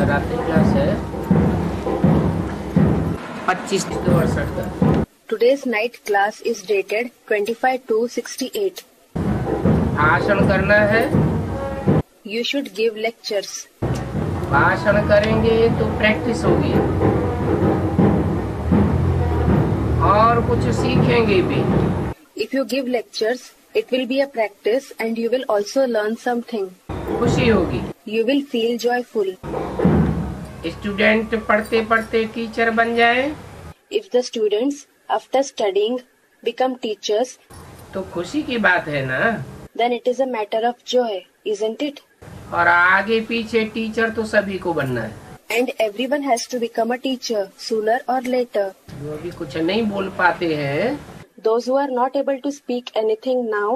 रात्रि क्लास है 25/68 का। Today's night class is dated 25/2/68. भाषण करना है। You should give lectures. भाषण करेंगे तो प्रैक्टिस होगी और कुछ सीखेंगे भी। If you give lectures, it will be a practice and you will also learn something. खुशी होगी। You will feel joyful. Student पढ़ते पढ़ते टीचर बन जाए If the students, after studying, become teachers, तो खुशी की बात है ना। then it is a matter of joy, isn't it? और आगे पीछे टीचर तो सभी को बनना है। And everyone has to become a teacher, sooner or later. जो अभी कुछ नहीं बोल पाते हैं Those who are not able to speak anything now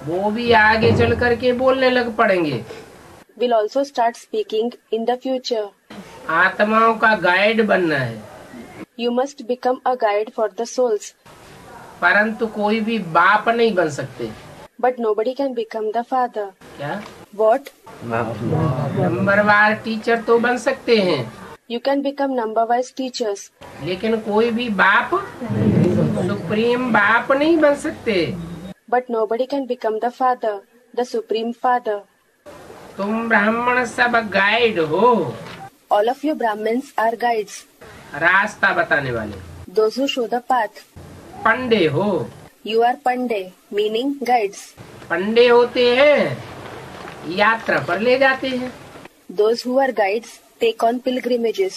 वो भी आगे चल करके बोलने लग पड़ेंगे। will also start speaking in the future. आत्माओं का गाइड बनना है। You must become a guide for the souls. परंतु कोई भी बाप नहीं बन सकते। But nobody can become the father. क्या? What? नंबरवार टीचर तो बन सकते हैं You can become number-wise teachers. लेकिन कोई भी बाप सुप्रीम बाप नहीं बन सकते। But nobody can become the father, the supreme father. तुम ब्राह्मण सब गाइड हो। All of you Brahmins are guides, रास्ता बताने वाले। those who show the path. पंडे हो। You are Pandey, meaning guides. पंडे होते हैं यात्रा पर ले जाते हैं। Those who are guides take on pilgrimages.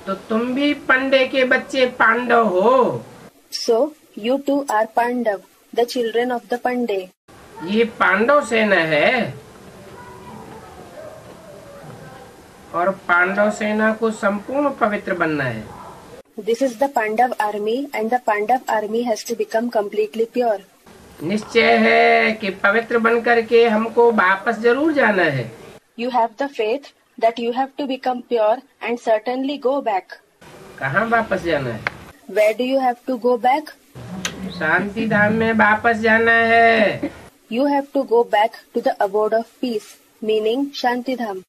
तो तुम भी पंडे के बच्चे पांडव हो। So, you too are Pandav, the children of the Pandey. ये पांडव सेना है और पांडव सेना को संपूर्ण पवित्र बनना है। This is the Pandav army and the Pandav army has to become completely pure. निश्चय है कि पवित्र बन करके हमको वापस जरूर जाना है। You have the faith that you have to become pure and certainly go back. कहाँ वापस जाना है? Where do you have to go back? शांति धाम में वापस जाना है। You have to go back to the abode of peace, meaning Shantidham.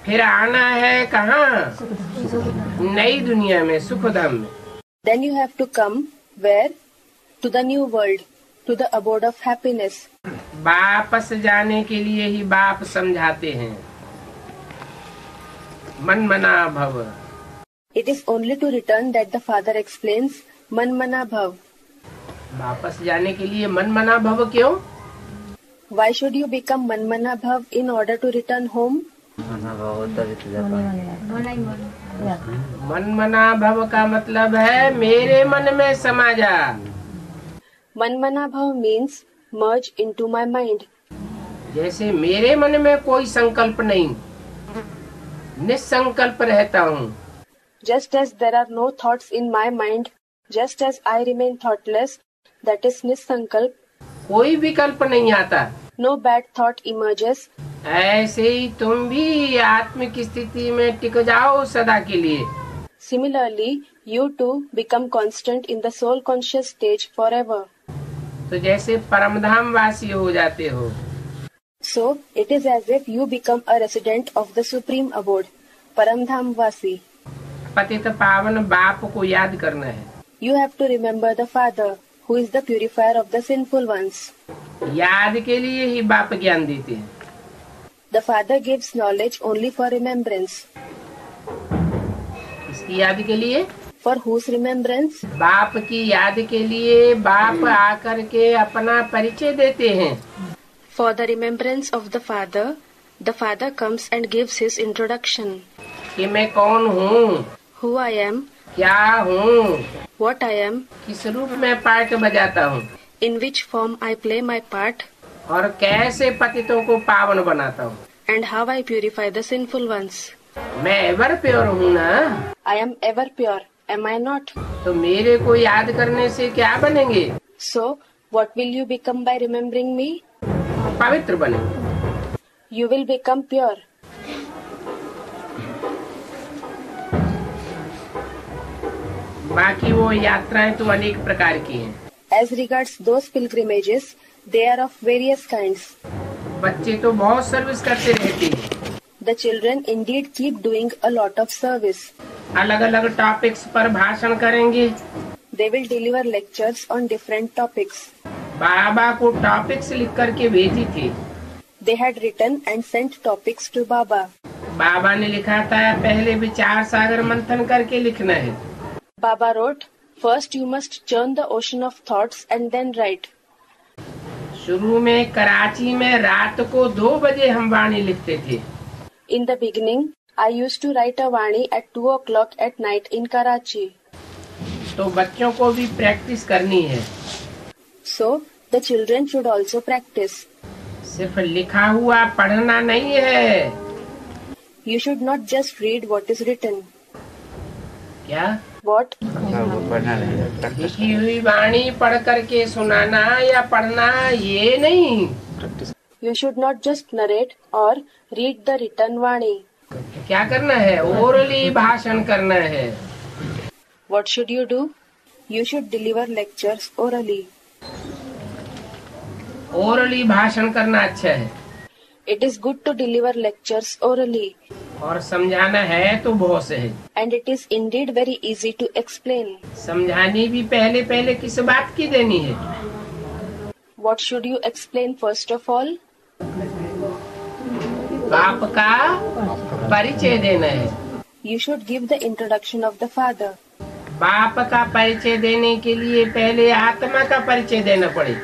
फिर आना है कहाँ? नई दुनिया में, सुख धाम में। Then you have to come where? To the new world, to the abode of happiness. वापस जाने के लिए ही बाप समझाते हैं मन मना भव। It is only to return that the father explains Man Mana Bhav. वापस जाने के लिए मन मना भव क्यों? Why should you become Man Mana Bhav in order to return home? मन मना भव का मतलब है मेरे मन में समा जा। Man Mana Bhav means merge into my mind. जैसे मेरे मन में कोई संकल्प नहीं, निसंकल्प रहता हूँ। Just as there are no thoughts in my mind, just as I remain thoughtless, that is Nisankalp. कोई विकल्प नहीं आता। No bad thought emerges. ऐसे ही तुम भी आत्म की स्थिति में टिक जाओ सदा के लिए। Similarly, you too become constant in the soul conscious stage forever. तो जैसे परमधाम वासी हो जाते हो। So, it is as if you become a resident of the supreme abode, Paramdham Vasi. पतित पावन बाप को याद करना है। You have to remember the Father, who is the purifier of the sinful ones. याद के लिए ही बाप ज्ञान देते हैं। The Father gives knowledge only for remembrance. इसकी याद के लिए? For whose remembrance? बाप की याद के लिए बाप आकर के अपना परिचय देते हैं। For the remembrance of the Father comes and gives his introduction. कि मैं कौन हूँ? Who I am? क्या हूँ? What I am? किस रूप में पार्ट बजाता हूँ? In which form I play my part? और कैसे पतितों को पावन बनाता हूँ? And how I purify the sinful ones? मैं एवर प्योर हूँ ना? I am ever pure, am I not? तो मेरे को याद करने से क्या बनेंगे? So, what will you become by remembering me? पवित्र बने। You will become pure. बाकी वो यात्राएं तो अनेक प्रकार की हैं। As regards those pilgrimages, they are of various kinds. बच्चे तो बहुत सर्विस करते रहते हैं। The children indeed keep doing a lot of service. अलग अलग टॉपिक्स पर भाषण करेंगे। They will deliver lectures on different topics. बाबा को टॉपिक्स लिख करके भेजी थी। They had written and sent topics to Baba. बाबा ने लिखा था पहले विचार सागर मंथन करके लिखना है। Baba wrote, first you must churn the ocean of thoughts and then write. शुरू में कराची में रात को 2 बजे हम वाणी लिखते थे। In the beginning, I used to write a Vani at 2 o'clock at night in Karachi. तो बच्चों को भी प्रैक्टिस करनी है। So, the children should also practice. सिर्फ लिखा हुआ पढ़ना नहीं है। You should not just read what is written. क्या? What? लिखी हुई वाणी पढ़ करके सुनाना या पढ़ना ये नहीं। You should not just narrate or read the written Vani. क्या करना है? ओरली भाषण करना है। What should you do? You should deliver lectures orally. Orally भाषण करना अच्छा है। It is good to deliver lectures orally. और समझाना है तो बहुत से है। And it is indeed very easy to explain. समझानी भी पहले पहले किस बात की देनी है? What should you explain first of all? बाप का परिचय देना है। You should give the introduction of the father. बाप का परिचय देने के लिए पहले आत्मा का परिचय देना पड़े।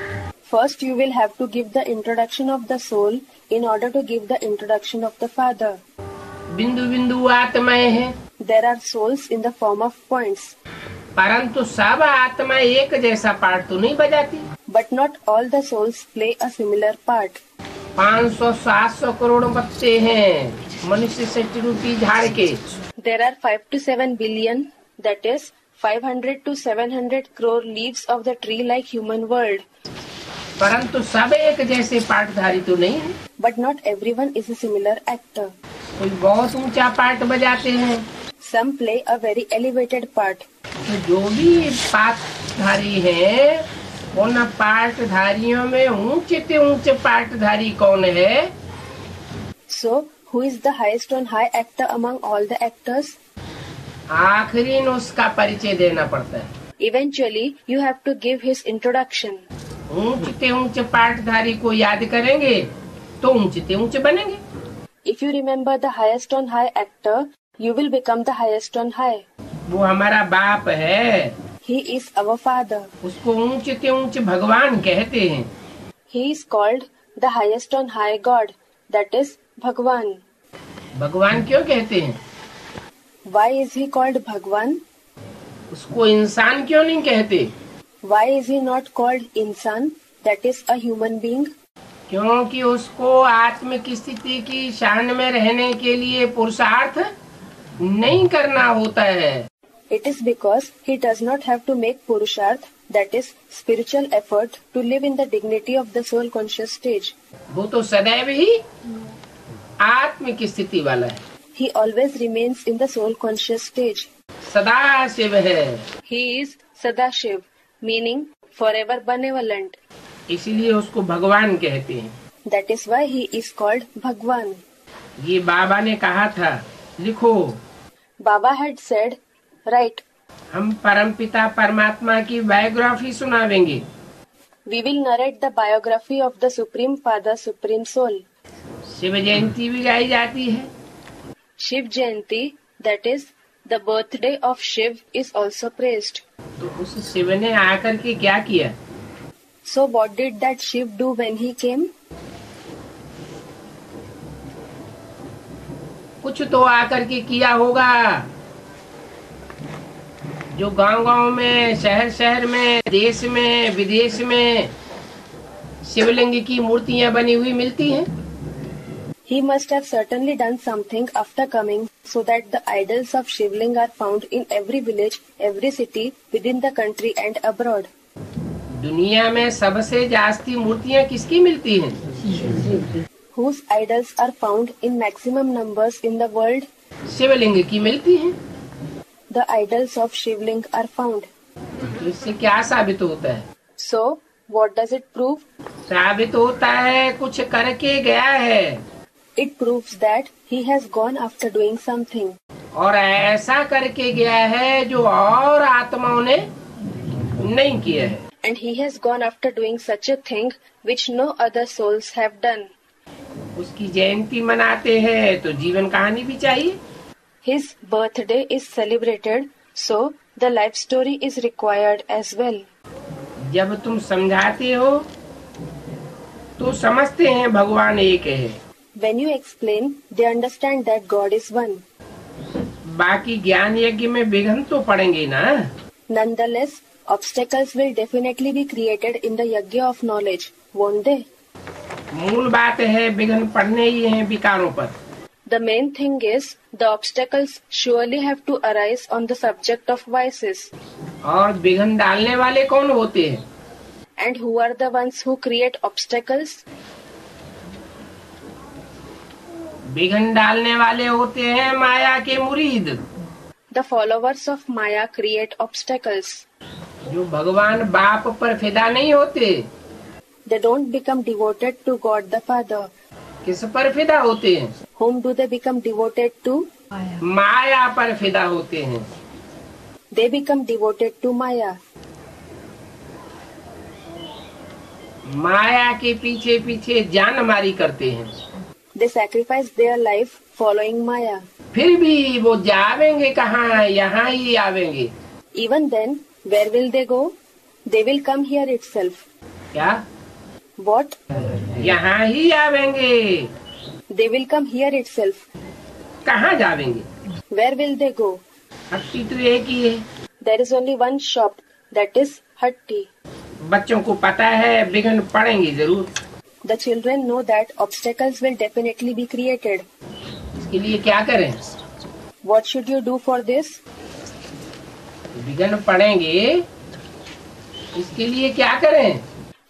First you will have to give the introduction of the soul in order to give the introduction of the father. बिंदु बिंदु आत्माएं हैं। There are souls in the form of points. परंतु सब आत्मा एक जैसा पार्ट तो नहीं बजाती। But not all the souls play a similar part. 500-700 crore पत्ते हैं मनुष्य से टूटी झाड़ के। There are 5 to 7 billion, that is 500 to 700 crore leaves of the tree-like human world. परंतु सब एक जैसे पार्टधारी तो नहीं है। But not everyone is a similar actor. कोई बहुत ऊंचा पार्ट बजाते हैं। Some play a very elevated part. तो जो भी पार्टधारी हैं, उन पार्टधारियों में ऊंचे से ऊंचे पार्टधारी कौन है? So, who is the highest on high actor among all the actors? आखिरी में उसका परिचय देना पड़ता है। Eventually, you have to give his introduction. ऊंचे से ऊंचे पार्टधारी को याद करेंगे तो ऊंचे से ऊंचे बनेंगे। If you remember the highest on high actor, you will become the highest on high. वो हमारा बाप है। He is our father. उसको ऊंचे से ऊंचे भगवान कहते हैं। He is called the highest on high God, that is Bhagwan. भगवान क्यों कहते हैं? Why is he called Bhagwan? उसको इंसान क्यों नहीं कहते? Why is he not called Insan, that is a human being? क्योंकि उसको आत्म की स्थिति की शान में रहने के लिए पुरुषार्थ नहीं करना होता है। It is because he does not have to make purusharth, that is spiritual effort, to live in the dignity of the soul conscious stage. वो तो सदैव ही आत्म की स्थिति वाला है। He always remains in the soul conscious stage. सदा शिव है। He is Sadashiv, meaning forever benevolent. इसीलिए उसको भगवान कहते हैं। That is why he is called Bhagwan. ये बाबा ने कहा था, लिखो। Baba had said, write. हम परमपिता परमात्मा की biography सुनावेंगे। We will narrate the biography of the Supreme Father, Supreme Soul. Shiv Jayanti भी गाई जाती है। Shiv Jayanti, that is the birthday of Shiv, is also praised. तो उस शिव ने आकर के क्या किया? So what did that Shiv do when he came? कुछ तो आकर के किया होगा। जो गांव-गांव में, शहर-शहर में, देश में, विदेश में शिवलिंग की मूर्तियां बनी हुई मिलती हैं। He must have certainly done something after coming, so that the idols of Shivling are found in every village, every city, within the country and abroad. दुनिया में सबसे जास्ती मूर्तियां किसकी मिलती हैं? Whose idols are found in maximum numbers in the world? शिवलिंग की मिलती हैं। The idols of Shivling are found. तो इससे क्या साबित होता है? So, what does it prove? साबित होता है कुछ करके गया है। It proves that he has gone after doing something. और ऐसा करके गया है जो और आत्माओं ने नहीं किया है। And he has gone after doing such a thing which no other souls have done. उसकी जयंती मनाते हैं तो जीवन कहानी भी चाहिए। His birthday is celebrated, so the life story is required as well. जब तुम समझाते हो तो समझते हैं भगवान एक है। When you explain, they understand that God is one. बाकी ज्ञान यज्ञ में विघ्न तो पड़ेंगे ना। Nonetheless, obstacles will definitely be created in the yajna of knowledge, won't they? मूल बात है विघ्न पड़ने ही हैं विकारों पर। The main thing is the obstacles surely have to arise on the subject of vices. और विघ्न डालने वाले कौन होते हैं? And who are the ones who create obstacles? विघ्न डालने वाले होते हैं माया के मुरीद, The followers of Maya create obstacles. जो भगवान बाप पर फिदा नहीं होते। They don't become devoted to God the Father. किस पर फिदा होते हैं? Whom do they become devoted to? माया पर फिदा होते हैं। They become devoted to Maya. माया के पीछे पीछे जान मारी करते हैं। They sacrifice their life following Maya. फिर भी वो जावेंगे कहाँ? यहाँ ही आवेंगे। Even then, where will they go? They will come here itself. क्या? What? यहाँ ही आवेंगे। They will come here itself. कहाँ जावेंगे? Where will they go? हट्टी तो एक ही है। There is only one shop, that is Hatti. बच्चों को पता है विघ्न पड़ेंगे जरूर। The children know that obstacles will definitely be created. इसके लिए क्या करें? What should you do for this? विघ्न पड़ेंगे, इसके लिए क्या करें?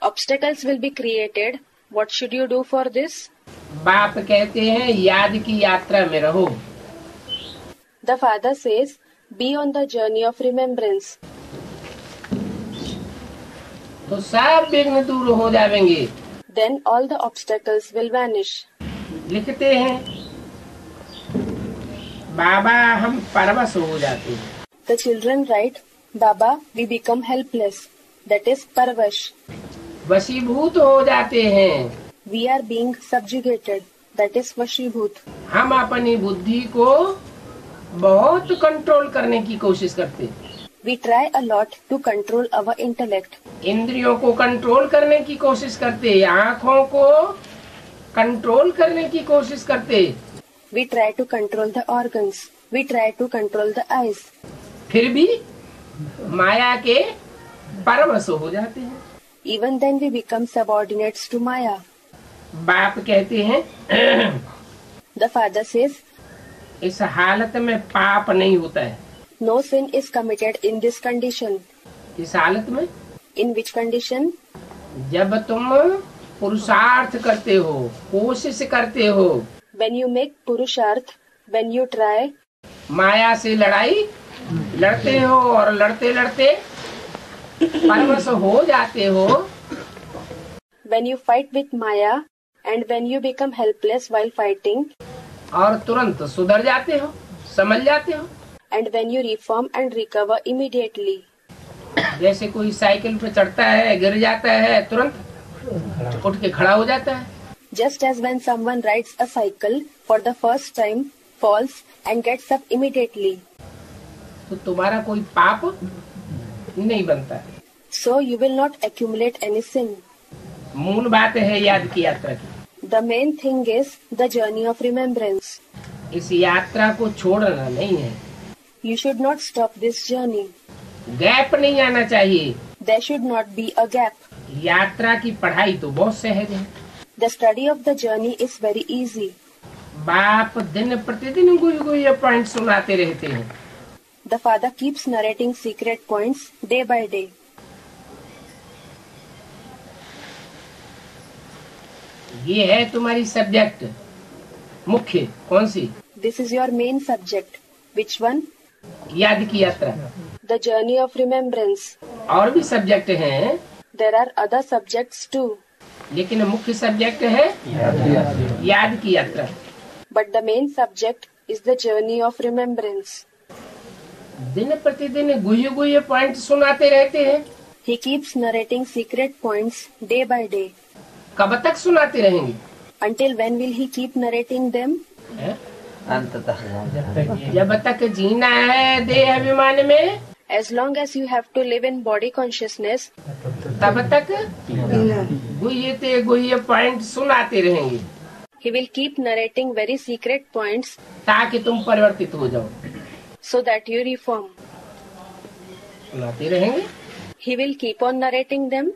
Obstacles will be created. What should you do for this? बाप कहते हैं याद की यात्रा में रहो। The father says, be on the journey of remembrance. तो सब विघ्न दूर हो जाएंगे। Then all the obstacles will vanish. लिखते हैं बाबा हम परवश हो जाते हैं। The children write, Baba, we become helpless. That is parvash. वशीभूत हो जाते हैं। We are being subjugated. That is vashibhut. हम अपनी बुद्धि को बहुत कंट्रोल करने की कोशिश करते हैं। We try a lot to control our intellect. इंद्रियों को कंट्रोल करने की कोशिश करते, आँखों को कंट्रोल करने की कोशिश करते। We try to control the organs. We try to control the eyes. फिर भी माया के परवश हो जाते हैं। Even then we become subordinates to Maya. बाप कहते हैं The father says, इस हालत में पाप नहीं होता है। no sin is committed in this condition. इस हालत में? In which condition? जब तुम पुरुषार्थ करते हो, कोशिश करते हो। When you make purusharth, when you try, माया से लड़ाई लड़ते हो और लड़ते लड़ते परवश हो जाते हो। when you fight with Maya, and when you become helpless while fighting, और तुरंत सुधर जाते हो, समझ जाते हो। and when you reform and recover immediately. जैसे कोई साइकिल पे चढ़ता है, गिर जाता है, तुरंत उठ के खड़ा हो जाता है। Just as when someone rides a cycle for the first time, falls and gets up immediately. तो तुम्हारा कोई पाप नहीं बनता है। So you will not accumulate any sin. मूल बात है याद की यात्रा की। The main thing is the journey of remembrance. इस यात्रा को छोड़ना नहीं है। You should not stop this journey. Gap नहीं आना चाहिए। There should not be a gap. यात्रा की पढ़ाई तो बहुत सहज है। The study of the journey is very easy. बाप दिन प्रतिदिन कोई पॉइंट सुनाते रहते हैं। The father keeps narrating secret points day by day. ये है तुम्हारी सब्जेक्ट मुख्य। कौन सी? This is your main subject. Which one? याद की यात्रा। The journey of remembrance. और भी सब्जेक्ट हैं। There are other subjects too. लेकिन मुख्य सब्जेक्ट है याद की यात्रा। But the main subject is the journey of remembrance. दिन प्रतिदिन गुह्य गुह्य पॉइंट सुनाते रहते हैं। He keeps narrating secret points day by day. कब तक सुनाते रहेंगे? Until when will he keep narrating them? अंततः जब तक जीना है देह अभिमान में, As long as you have to live in body consciousness, तब तक गुह्य ते गुह्य पॉइंट सुनाते रहेंगे, he will keep narrating very secret points ताकि तुम परिवर्तित हो जाओ। so that you reform. सुनाते रहेंगे। He will keep on narrating them.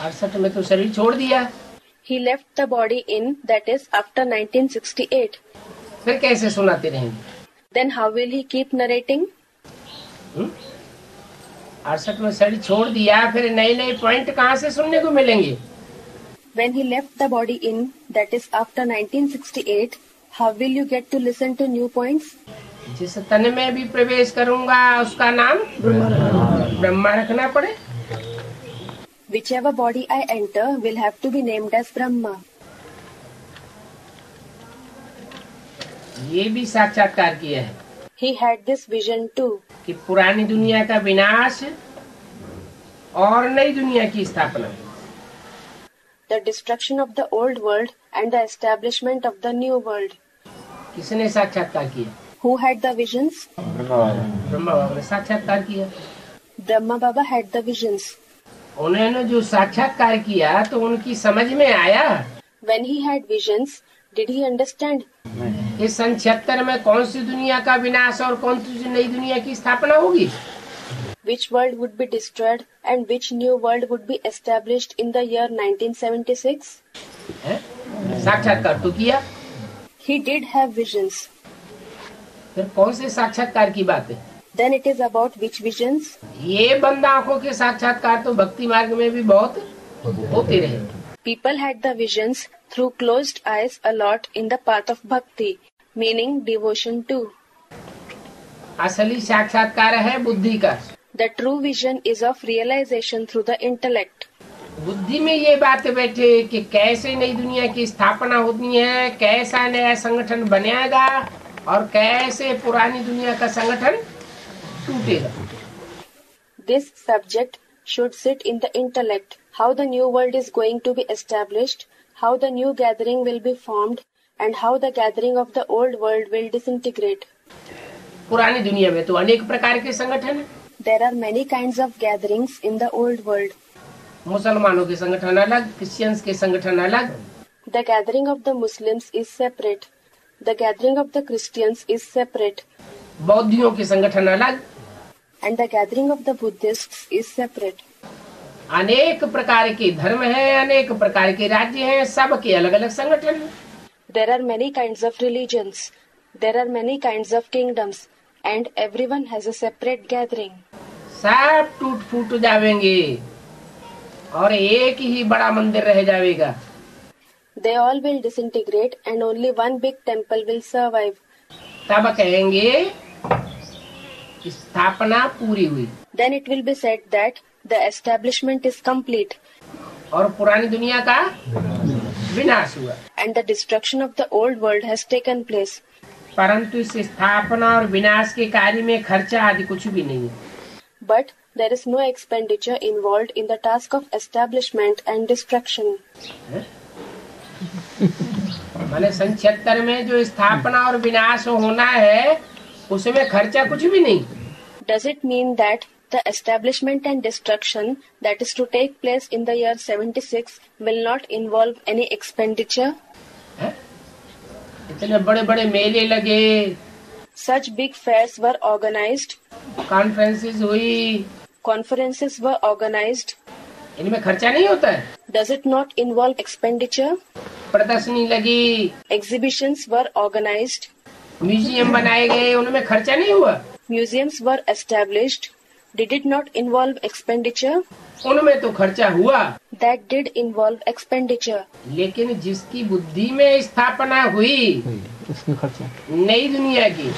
68 में तो शरीर छोड़ दिया, He left the body in, that is, after 1968. फिर कैसे सुनाते रहेंगे? Then how will he keep narrating? 68 में शरीर छोड़ दिया, फिर नए नए पॉइंट कहाँ से सुनने को मिलेंगे? When he left the body in, that is, after 1968, how will you get to listen to new points? जिस तन में भी प्रवेश करूंगा उसका नाम ब्रह्मा रखना पड़े। Whichever body I enter will have to be named as Brahma. ये भी साक्षात्कार किया है He had this vision too, कि पुरानी दुनिया का विनाश और नई दुनिया की स्थापना। the destruction of the old world and the establishment of the new world. किसने साक्षात्कार किया? Who had the visions? Brahma बाबा ने साक्षात्कार किया। Brahma Baba had the visions. उन्होंने जो साक्षात्कार किया तो उनकी समझ में आया When he had visions, did he understand? कि सन 76 में कौन सी दुनिया का विनाश और कौन सी नई दुनिया की स्थापना होगी? Which world would be destroyed and which new world would be established in the year 1976? हैं? साक्षात्कार तो किया, He did have visions. फिर कौन से साक्षात्कार की बात है? Then it is about which visions? ये बंद आंखों के साक्षात्कार तो भक्ति मार्ग में भी बहुत होते रहे। People had the visions through closed eyes a lot in the path of bhakti, meaning devotion too. असली साक्षात्कार है बुद्धि का। The true vision is of realization through the intellect. बुद्धि में ये बात बैठे कि कैसे नई दुनिया की स्थापना होती है, कैसा नया संगठन बनेगा और कैसे पुरानी दुनिया का संगठन टूटेगा। This subject should sit in the intellect, how the new world is going to be established, how the new gathering will be formed, and how the gathering of the old world will disintegrate. पुरानी दुनिया में तो अनेक प्रकार के संगठन हैं। There are many kinds of gatherings in the old world. मुसलमानों के संगठन अलग, क्रिश्चियंस के संगठन अलग। The gathering of the Muslims is separate. The gathering of the Christians is separate. बौद्धियों के संगठन अलग। And the gathering of the Buddhists is separate. अनेक प्रकार के धर्म हैं, अनेक प्रकार के राज्य हैं, सबके अलग अलग संगठन हैं। There are many kinds of religions. There are many kinds of kingdoms. And everyone has a separate gathering. सब टूट फूट जाएंगे और एक ही बड़ा मंदिर रह जाएगा। They all will disintegrate and only one big temple will survive. तब कहेंगे स्थापना पूरी हुई Then it will be said that the establishment is complete और पुरानी दुनिया का विनाश हुआ। and the destruction of the old world has taken place. परंतु इस स्थापना और विनाश के कार्य में खर्चा आदि कुछ भी नहीं है। But there is no expenditure involved in the task of establishment and destruction. मैंने सन 76 में जो स्थापना और विनाश होना है उसमें खर्चा कुछ भी नहीं। Does it mean that the establishment and destruction that is to take place in the year 76 will not involve any expenditure? इतने बड़े बड़े मेले लगे, Such big fairs were organized, conferences हुई, conferences were organized. इनमें खर्चा नहीं होता है। Does it not involve expenditure? प्रदर्शनी लगी, Exhibitions were organized, म्यूजियम बनाए गए, उनमें खर्चा नहीं हुआ। museums were established. Did it not involve expenditure? उनमें तो खर्चा हुआ, That did involve expenditure. लेकिन जिसकी बुद्धि में स्थापना हुई उसकी खर्चा नई दुनिया की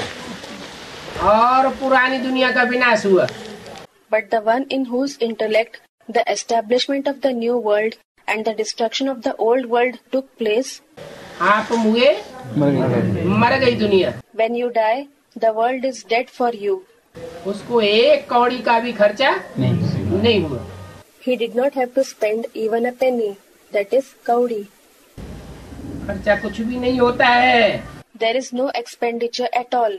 और पुरानी दुनिया का विनाश हुआ, But the one in whose intellect the establishment of the new world and the destruction of the old world took place. आप मुए मर गई दुनिया। When you die, the world is dead for you. उसको एक कौड़ी का भी खर्चा नहीं हुआ। He did not have to spend even a penny. That is kaudi. खर्चा कुछ भी नहीं होता है। There is no expenditure at all.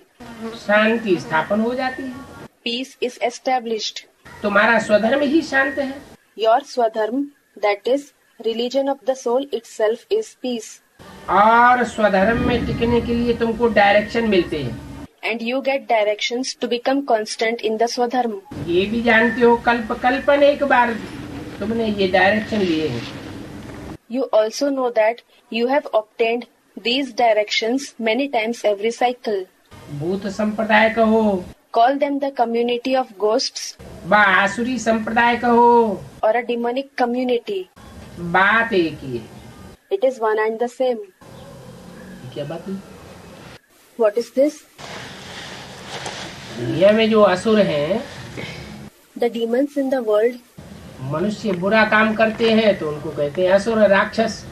शांति स्थापन हो जाती है। Peace is established. तुम्हारा स्वधर्म ही शांत है। Your swadharma, that is, religion of the soul itself, is peace. और स्वधर्म में टिकने के लिए तुमको डायरेक्शन मिलते हैं। And you get directions to become constant in the swadharma. ये भी जानते हो कल्पन एक बार तुमने ये डायरेक्शन लिए हैं। You also know that you have obtained these directions many times every cycle. भूत संप्रदाय कहो, Call them the community of ghosts बा आसुरी संप्रदाय कहो, or a demonic community. बात एक ही है। It is one and the same. ये क्या बात है? What is this? दुनिया में जो असुर हैं, The demons in the world, मनुष्य बुरा काम करते हैं तो उनको कहते हैं असुर, राक्षस।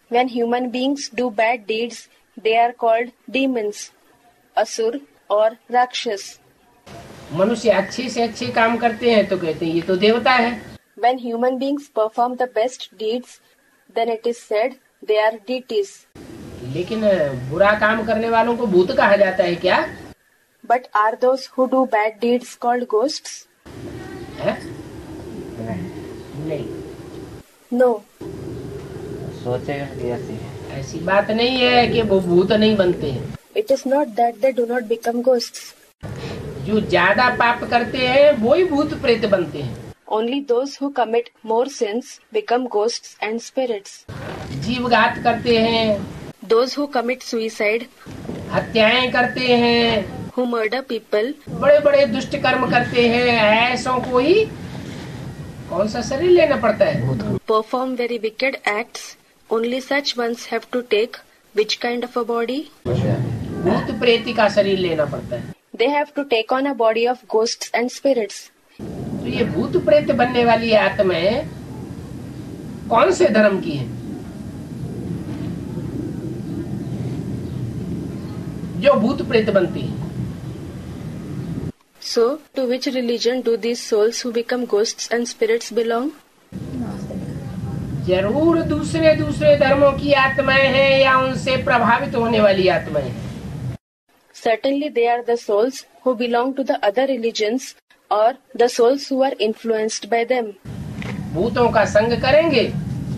when human beings do bad deeds, they are called demons, asur or rakshas. मनुष्य अच्छे से अच्छे काम करते हैं तो कहते हैं ये तो देवता है। When human beings perform the best deeds, then it is said they are deities. लेकिन बुरा काम करने वालों को भूत कहा जाता है क्या? But are those who do bad deeds called ghosts? है? नहीं, No. सोचेगा कि ऐसी ऐसी बात नहीं है कि वो भूत नहीं बनते हैं। It is not that they do not become ghosts. जो ज्यादा पाप करते हैं वो ही भूत प्रेत बनते हैं। Only those who commit more sins become ghosts and spirits. जीवघात करते हैं, Those who commit suicide, हत्याएं करते हैं, who murder people, बड़े बड़े दुष्ट कर्म करते हैं, ऐसों को ही कौन सा शरीर लेना पड़ता है? perform very wicked acts, only such ones have to take which kind of a body? भूत प्रेत का शरीर लेना पड़ता है। They have to take on a body of ghosts and spirits. तो ये भूत प्रेत बनने वाली आत्माएं कौन से धर्म की हैं? जो भूत प्रेत बनती है। So, to which religion do these souls who become ghosts and spirits belong? जरूर दूसरे दूसरे धर्मों की आत्माएं हैं या उनसे प्रभावित होने वाली आत्माएं हैं। Certainly they are the souls who belong to the other religions or the souls who are influenced by them. भूतों का संग करेंगे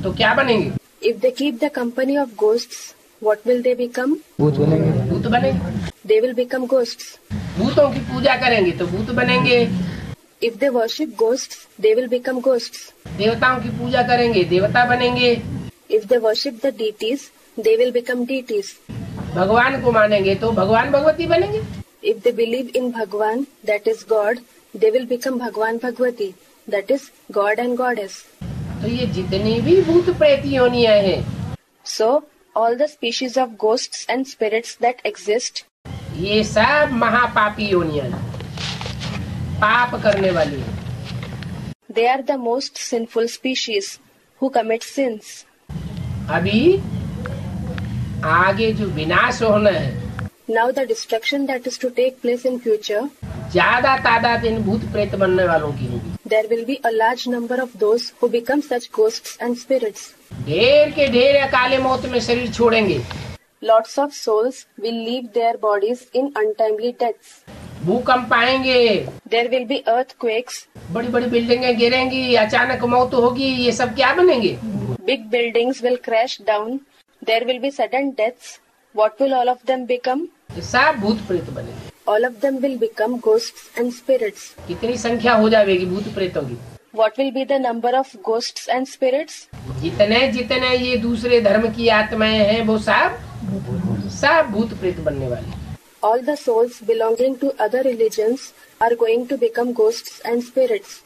तो क्या बनेंगे? If they keep the company of ghosts, what will they become? भूत बनेंगे। भूत बनेंगे। They will become ghosts. भूतों की पूजा करेंगे तो भूत बनेंगे। If they worship ghosts, they will become ghosts. देवताओं की पूजा करेंगे, देवता बनेंगे। If they worship the deities, they will become deities. भगवान को मानेंगे तो भगवान भगवती बनेंगे। If they believe in Bhagwan, that is God, they will become Bhagwan Bhagwati, that is God and Goddess. तो ये जितनी भी भूत प्रेत योनियां हैं, So, all the species of ghosts and spirits that exist, ये सब महापापी योनियां हैं, पाप करने वाली हैं। they are the most sinful species who commit sins. अभी आगे जो विनाश होना है, Now the destruction that is to take place in future, ज्यादा तादाद इन भूत प्रेत बनने वालों की होगी। there will be a large number of those who become such ghosts and spirits. ढेर के ढेर अकाले मौत में शरीर छोड़ेंगे। Lots of souls will leave their bodies in untimely deaths. भूकंप आएंगे, There will be earthquakes, बड़ी बड़ी बिल्डिंगें गिरेंगी, अचानक मौत होगी, ये सब क्या बनेंगे? big buildings will crash down, there will be sudden deaths. What will all of them become? ये सब भूत प्रेत बनेंगे। All of them will become ghosts and spirits. कितनी संख्या हो जाएगी भूत प्रेतों की? What will be the number of ghosts and spirits? जितने जितने ये दूसरे धर्म की आत्माएं हैं वो सब भूत प्रेत बनने वाली। All the souls belonging to other religions are going to become ghosts and spirits.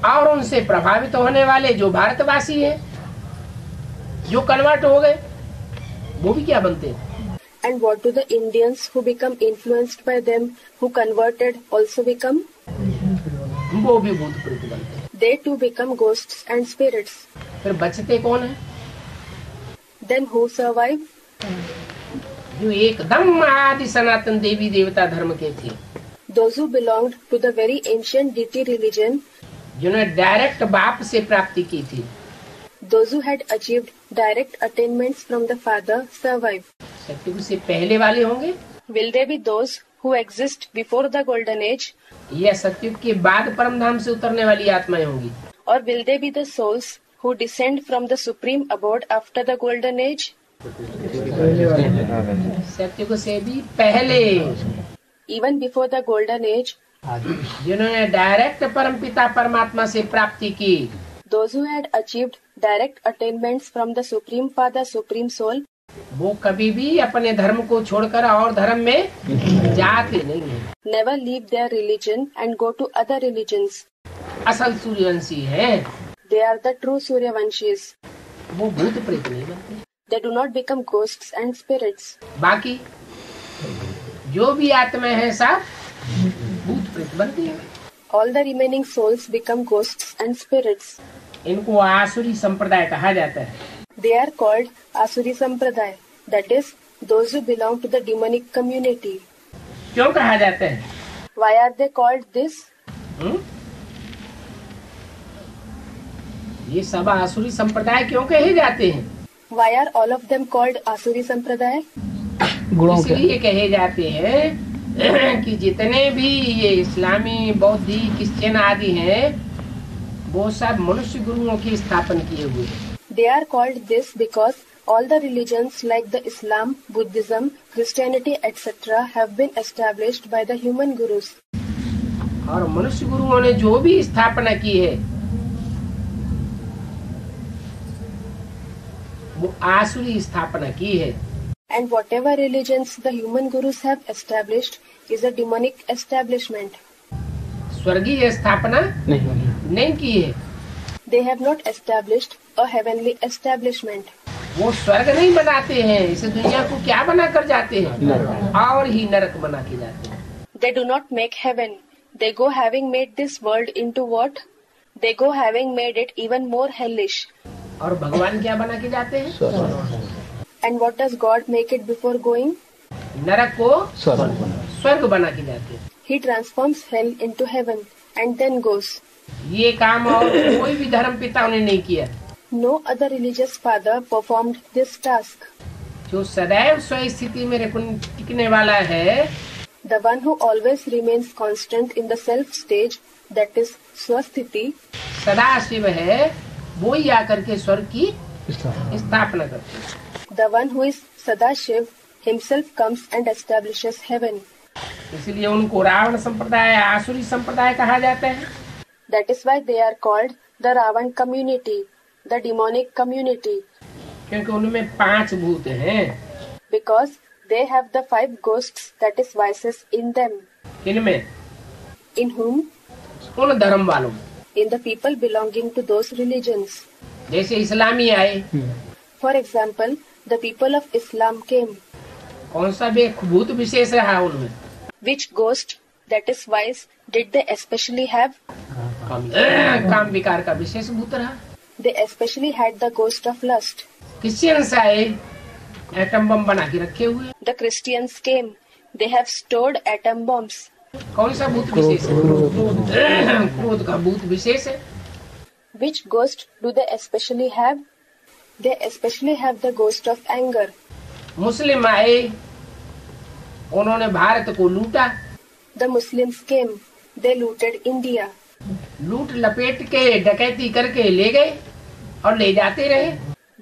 और उनसे प्रभावित होने वाले जो भारतवासी हैं, जो कन्वर्ट हो गए, वो भी क्या बनते हैं? And what do the Indians who become influenced by them, who converted, also become? वो भी भूत प्रेत बनते हैं। They too become ghosts and spirits. फिर बचते कौन है? Then who survive? जो एकदम आदि सनातन देवी देवता धर्म के थे, Those who belonged to the very ancient deity religion, जिन्होंने डायरेक्ट बाप से प्राप्ति की थी, those who had achieved direct attainments from the Father survive. सत्युग से पहले वाले होंगे Will they be those who exist before the golden age, या सत्युग के बाद परम धाम से उतरने वाली आत्माएं होंगी? or will they be the souls who descend from the supreme abode after the golden age? सत्युग से भी पहले, Even before the golden age, जिन्होंने डायरेक्ट परम पिता परमात्मा से प्राप्ति की, those who had achieved direct attainments from the supreme Father, supreme soul, वो कभी भी अपने धर्म को छोड़कर और धर्म में जाते नहीं है। never leave their religion and go to other religions. असल सूर्यवंशी हैं, They are the true Suryavanshis. वो भूत प्रेत नहीं बनते। They do not become ghosts and spirits. बाकी जो भी आत्माएं हैं सब भूत प्रेत बनती हैं। All the remaining souls become ghosts and spirits. इनको आसुरी संप्रदाय कहा जाता है। They are called Asuri Sampradaya, that is, those who belong to the demonic community. क्यों कहा जाता है? Why are they called this? हुँ? ये सब आसुरी संप्रदाय क्यों कहे जाते हैं? Why are all of them called Asuri Sampradaya? इसलिए कहे जाते हैं कि जितने भी ये इस्लामी, बौद्धी, क्रिश्चियन आदि हैं, वो सब मनुष्य गुरुओं की स्थापन किए हुए हैं। They are called this because all the religions like the Islam, Buddhism, Christianity, etc. have been established by the human gurus. और मनुष्य गुरुओं ने जो भी स्थापना की है वो आसुरी स्थापना की है। And whatever religions the human gurus have established is a demonic establishment. स्वर्गीय स्थापना नहीं की है। They have not established a heavenly establishment. वो स्वर्ग नहीं बनाते हैं, इस दुनिया को क्या बना कर जाते हैं? और ही नरक बना के जाते हैं। They do not make heaven. They go having made this world into what? They go having made it even more hellish. और भगवान क्या बना के जाते हैं? And what does God make it before going? नरक को स्वर्ग बना के जाते हैं। He transforms hell into heaven and then goes. ये काम और कोई भी धर्म पिता ने नहीं किया। No other religious father performed this task. जो सदैव स्व स्थिति में टिकने वाला है, The one who always remains constant in the self stage, that is Swasthiti, सदा शिव है, वो ही आकर के स्वर्ग की स्थापना करते हैं। the one who is Sadashiv himself comes and establishes heaven. इसलिए उनको रावण संप्रदाय, आसुरी संप्रदाय कहा जाता है। That is why they are called the Ravan community, the demonic community, क्योंकि उनमें 5 भूत हैं। because they have the 5 ghosts, that is vices, in them. किनमें? In whom? उन धर्म वालों में। In the people belonging to those religions. जैसे इस्लामी आए, For example, the people of Islam came. कौन सा भी भूत विशेष रहा उनमें? Which ghost, that is vice, did they especially have? काम विकार का विशेष भूत रहा। They especially had the ghost of lust. Christians आए, एटम बम बना के रखे हुए। The Christians came. They have stored atom bombs. कौन सा भूत विशेष है? क्रोध का भूत विशेष है। Which ghost do they especially have? They especially have the ghost of anger. मुस्लिम आए, उन्होंने भारत को लूटा। The Muslims came. They looted India. लूट लपेट के डकैती करके ले गए और ले जाते रहे।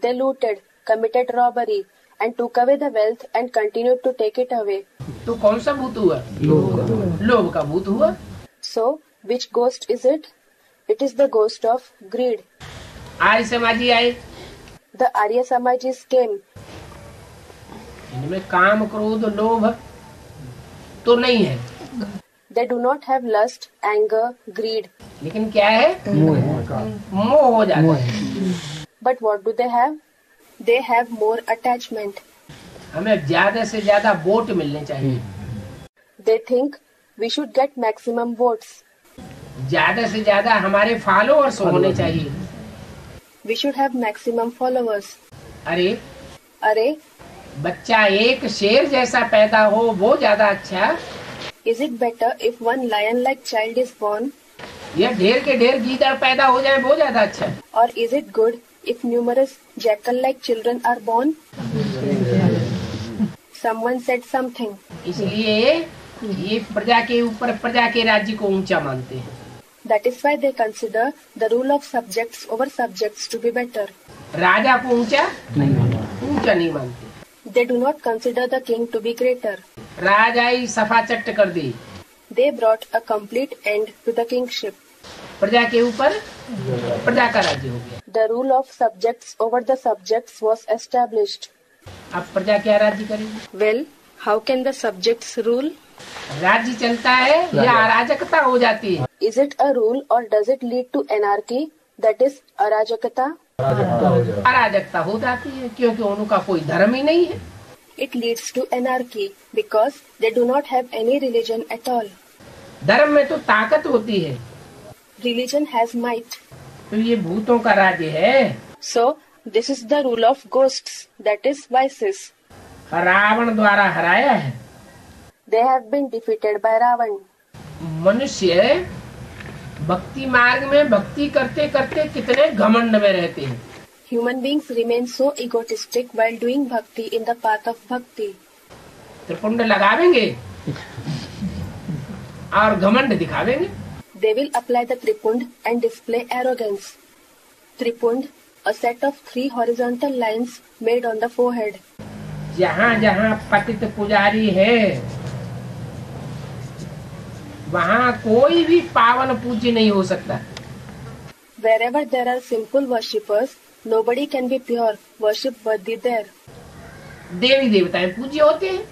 They looted, committed robbery, and took away the wealth and continued to take it away. तो कौन सा भूत हुआ? लोभ का भूत हुआ। So, which ghost is it? It is the ghost of greed. आर्य समाजी आए, The Arya Samajis came. इनमें काम, क्रोध, लोभ तो नहीं है, They do not have lust, anger, greed. लेकिन क्या है? मोह हो जाता है। But what do they have? They have more attachment. हमें ज्यादा से ज्यादा वोट मिलने चाहिए, They think we should get maximum votes. ज्यादा से ज्यादा हमारे फॉलोअर्स होने चाहिए। We should have maximum followers. अरे Array, बच्चा एक शेर जैसा पैदा हो वो ज्यादा अच्छा, is it better if one lion-like child is born, या ढेर के ढेर गीदड़ पैदा हो जाए वो ज्यादा अच्छा है? or is it good if numerous jackal-like children are born? Someone said something. इसलिए ये प्रजा के ऊपर प्रजा के राज्य को ऊंचा मानते हैं। That is why they consider the rule of subjects over subjects to be better. राजा को ऊंचा नहीं मानते। They do not consider the king to be greater. राजा ही सफा चट्ट कर दी, They brought a complete end to the kingship. प्रजा के ऊपर प्रजा का राज्य हो गया। The rule of subjects over the subjects was established. अब प्रजा क्या राज्य करेगी? Well, how can the subjects rule? राज्य चलता है या अराजकता हो जाती है? Is it a rule or does it lead to anarchy? That is arajakata. अराजकता हो जाती है क्योंकि उनका कोई धर्म ही नहीं है। It leads to anarchy because they do not have any religion at all. धर्म में तो ताकत होती है, Religion has might. तो ये भूतों का राज्य है। So, this is the rule of ghosts, that is vices. Ravan द्वारा हराया है। They have been defeated by Ravan. मनुष्य भक्ति मार्ग में भक्ति करते करते कितने घमंड में रहते हैं। Human beings remain so egotistic while doing bhakti in the path of bhakti. Tripund लगावेंगे और घमंड दिखावेंगे। They will apply the tripund and display arrogance. Tripund, a set of 3 horizontal lines made on the forehead. जहाँ जहाँ पतित पुजारी है वहाँ कोई भी पावन पूज्य नहीं हो सकता। Wherever there are simple worshippers, nobody can be pure, worship worthy there. देवी देवताएं पूज्य होते हैं,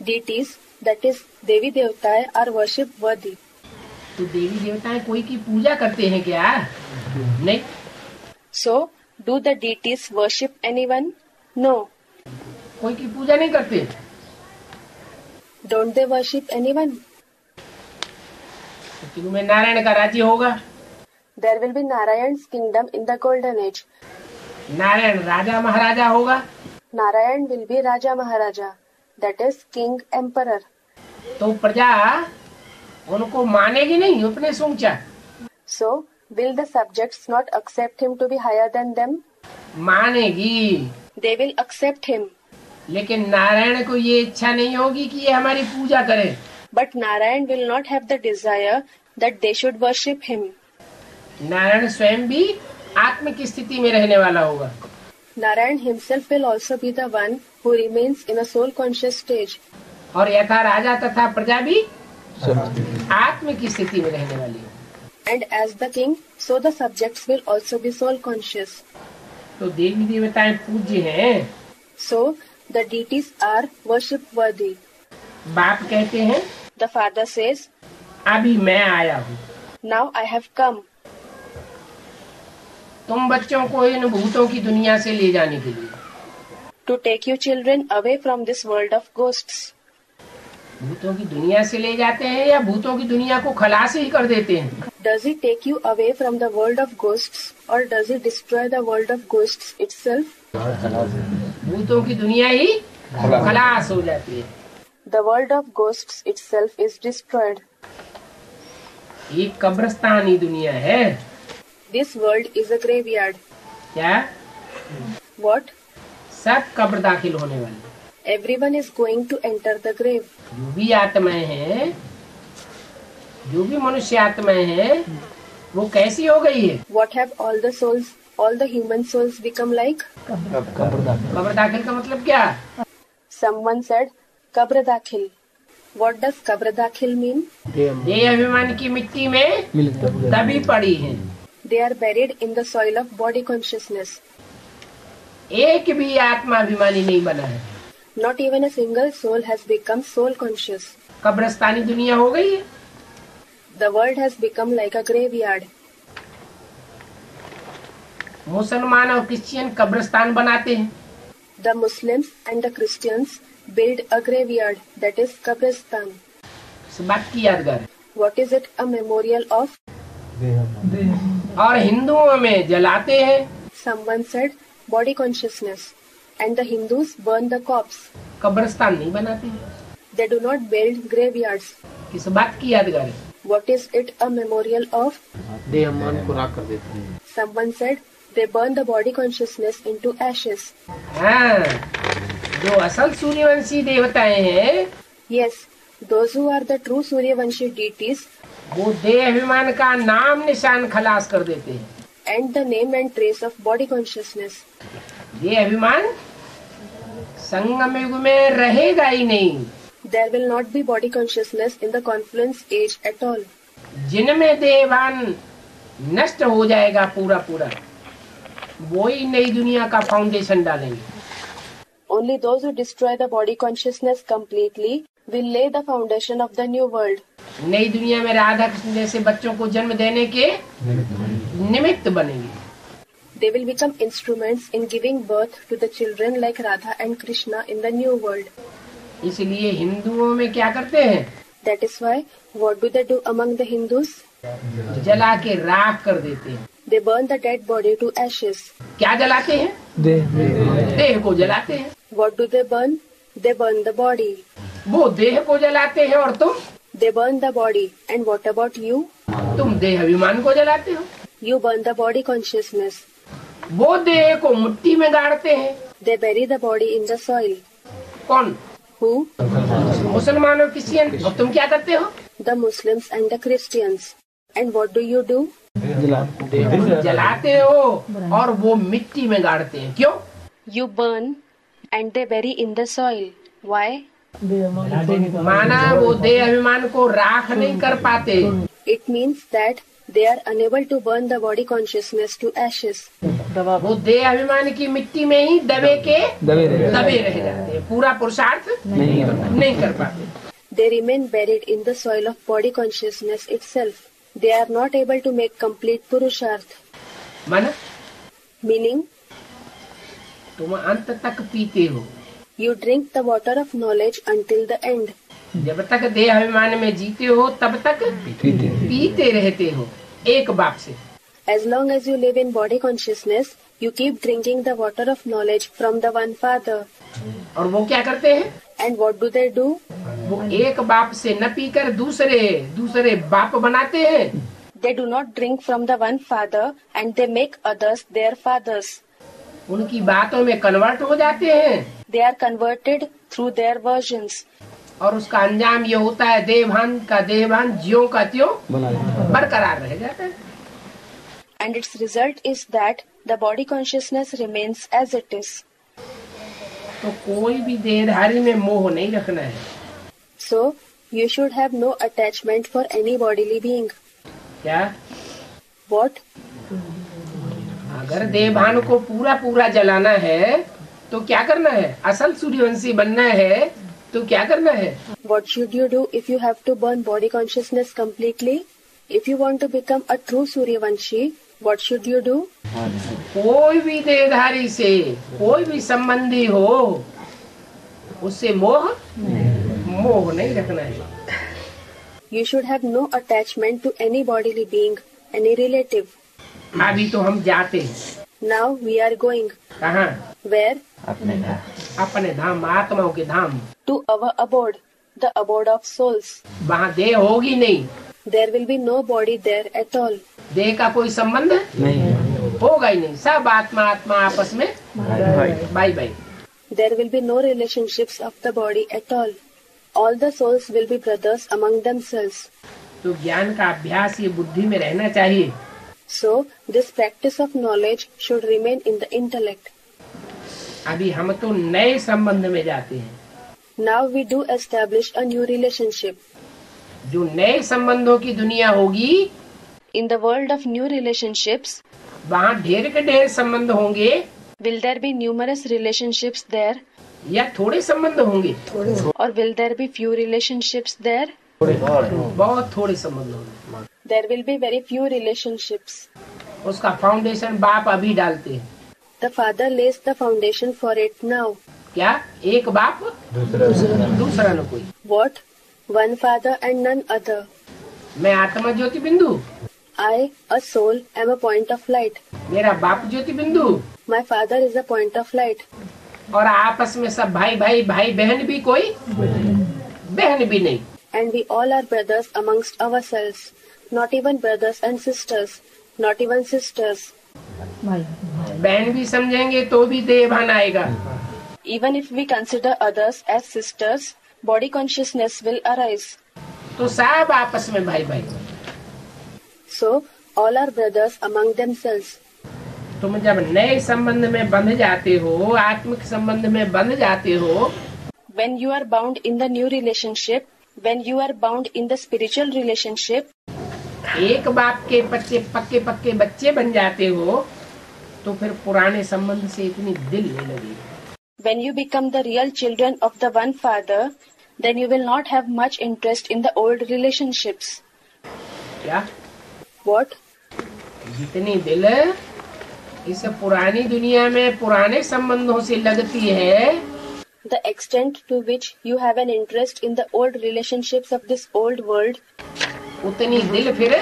Deities, that is, Devi Devtaye, are worship worthy. तो देवी देवताएं कोई की पूजा करते हैं क्या? नहीं। So, do the deities worship anyone? No. कोई की पूजा नहीं करते। Don't they worship anyone? तो में नारायण का राज्य होगा। There will be Narayan's kingdom in the golden age. Narayan राजा महाराजा होगा। Narayan will be Raja Maharaja, that is king emperor. तो प्रजा उनको मानेगी नहीं अपने से ऊंचा। So, will the subjects not accept him to be higher than them? मानेगी, They will accept him. लेकिन नारायण को ये इच्छा नहीं होगी कि ये हमारी पूजा करे। But Narayan will not have the desire that they should worship him. Narayan स्वयं भी आत्म की स्थिति में रहने वाला होगा। Narayan himself will also be the one who remains in a soul conscious stage. और यथा राजा तथा प्रजा भी आत्म की स्थिति में रहने वाली है। And as the king, so the subjects will also be soul conscious. तो देवी देवताएं पूज्य हैं। So, the deities are worship worthy. बाप कहते हैं The father says, अभी मैं आया हूँ, now I have come तुम बच्चों को इन भूतों की दुनिया से ले जाने के लिए। to take you children away from this world of ghosts. भूतों की दुनिया से ले जाते हैं या भूतों की दुनिया को खलास ही कर देते हैं? Does he take you away from the world of ghosts or does he destroy the world of ghosts itself? भूतों की दुनिया ही खलास हो जाती है। The world of ghosts itself is destroyed. ये कब्रिस्तानी दुनिया है। This world is a graveyard. क्या? What? सब कब्र दाखिल होने वाले। Everyone is going to enter the grave. जो भी आत्माएं हैं, जो भी मनुष्य आत्माएं हैं, वो कैसी हो गई है? What have all the souls, all the human souls become like? कब्र दाखिल का मतलब क्या? Someone said, Kabra Dakhil. What does Kabra Dakhil mean? देह अभिमान की मिट्टी में तभी पड़ी है। They are buried in the soil of body consciousness. एक भी आत्मा अभिमानी नहीं बना है। Not even a single soul has become soul conscious. कब्रिस्तानी दुनिया हो गई है। The world has become like a graveyard. मुसलमान और क्रिश्चियन कब्रिस्तान बनाते हैं। The Muslims and the Christians build a graveyard, that is Kabristan. इस बात की यादगार है। What is it a memorial of? और हिंदुओं में जलाते हैं। Someone said body consciousness, and the Hindus burn the corpse. कब्रिस्तान नहीं बनाते हैं। They do not build graveyards. किस बात की यादगार है? What is it a memorial of? देह मन को राख कर देते हैं। Someone said they burn the body consciousness into ashes. हाँ, जो असल सूर्यवंशी देवताएं हैं, Yes, those who are the true Suryavanshi deities वो देह अभिमान का नाम निशान खलास कर देते हैं। and the name and trace of body consciousness. देह अभिमान संगम युग में रहेगा ही नहीं। There will not be body consciousness in the confluence age at all. जिनमें देहभान नष्ट हो जाएगा पूरा पूरा, वो ही नई दुनिया का फाउंडेशन डालेंगे। Only those who destroy the body consciousness completely will lay the foundation of the new world. नई दुनिया में राधा कृष्ण जैसे बच्चों को जन्म देने के निमित्त बनेंगे। They will become instruments in giving birth to the children like Radha and Krishna in the new world. इसलिए हिंदुओं में क्या करते हैं? That is why, what do they do among the Hindus? जला के राख कर देते हैं। They burn the dead body to ashes. क्या जलाते हैं? देह को जलाते हैं। What do they burn? They burn the body. वो देह को जलाते हैं और तुम They burn the body. And what about you? तुम देह अभिमान को जलाते हो। You burn the body consciousness. वो देह को मिट्टी में गाड़ते हैं। They bury the body in the soil. कौन? Who? मुसलमान और क्रिश्चियन। और तुम क्या करते हो? The Muslims and the Christians. And what do you do? जलाते हो और वो मिट्टी में गाड़ते हैं। क्यों? You burn and they bury in the soil. Why? माना वो देह अभिमान को राख नहीं कर पाते। It means that they are unable to burn the body consciousness to ashes. वो देह अभिमान की मिट्टी में ही दबे रह जाते हैं। पूरा पुरुषार्थ नहीं कर पाते। They remain buried in the soil of body consciousness itself. They are not able to make complete purusharth. माना Meaning, तुम अंत तक पीते हो। you drink the water of knowledge until the end. जब तक देह अभिमान में जीते हो तब तक पीते रहते हो एक बाप से। As long as you live in body consciousness, you keep drinking the water of knowledge from the one Father. और वो क्या करते हैं? And what do they do? वो एक बाप से न पीकर दूसरे बाप बनाते हैं। They do not drink from the one Father and they make others their fathers. उनकी बातों में कन्वर्ट हो जाते हैं They are converted through their versions. और उसका अंजाम ये होता है देहभान ज्यों का त्यों बरकरार रह जाता है। And its result is that the body consciousness remains as it is. तो कोई भी देहधारी में मोह नहीं रखना है। So, you should have no attachment for any bodily being. क्या? What? अगर देहभान को पूरा जलाना है तो क्या करना है? असल सूर्यवंशी बनना है तो क्या करना है? What should you do if you have to burn body consciousness completely? If you want to become a true Suryavanshi, what should you do? कोई भी देहधारी से कोई भी संबंधी हो उससे मोह नहीं रखना है। You should have no attachment to any bodily being, any relative. अभी तो हम जाते हैं। Now we are going. कहाँ? Where? अपने धाम, आत्माओं के धाम। To our abode, the abode of souls. वहाँ देह होगी नहीं। There will be no body there at all. देह का कोई संबंध नहीं होगा ही नहीं। सब आत्मा आपस में bye bye. There will be no relationships of the body at all. All the souls will be brothers among themselves. तो ज्ञान का अभ्यास ये बुद्धि में रहना चाहिए। So, this practice of knowledge should remain in the intellect. अभी हम तो नए संबंध में जाते हैं। Now we do establish a new relationship. जो नए संबंधों की दुनिया होगी, In the world of new relationships, वहाँ ढेर के ढेर संबंध होंगे will there be numerous relationships there? या थोड़े संबंध होंगे? Or will there be few relationships there? बहुत थोड़े संबंध होंगे। There will be very few relationships. उसका फाउंडेशन बाप अभी डालते हैं। The Father lays the foundation for it now. क्या? एक बाप दूसरा न कोई। What? One Father and none other. मैं आत्मा ज्योति बिंदु। I, a soul, am a point of light. मेरा बाप ज्योति बिंदु, My father is a point of light. और आपस में सब भाई भाई, भाई बहन भी कोई बहन भी नहीं। And we all are brothers amongst ourselves. Not even brothers and sisters. Not even sisters. बहन भी समझेंगे तो भी देह भान आएगा। Even if we consider others as sisters, body consciousness will arise. तो सब आपस में भाई भाई। So, all are brothers among themselves. तुम जब नए संबंध में बंध जाते हो, आत्मिक संबंध में बंध जाते हो, When you are bound in the new relationship, when you are bound in the spiritual relationship, एक बाप के बच्चे पक्के पक्के बच्चे बन जाते हो, तो फिर पुराने संबंध से इतनी दिल नहीं लगेगी। when you become the real children of the one father, then you will not have much interest in the old relationships. क्या What? जितनी दिल इस पुरानी दुनिया में पुराने संबंधों से लगती है, The extent to which you have an interest in the old relationships of this old world, उतनी दिल फिर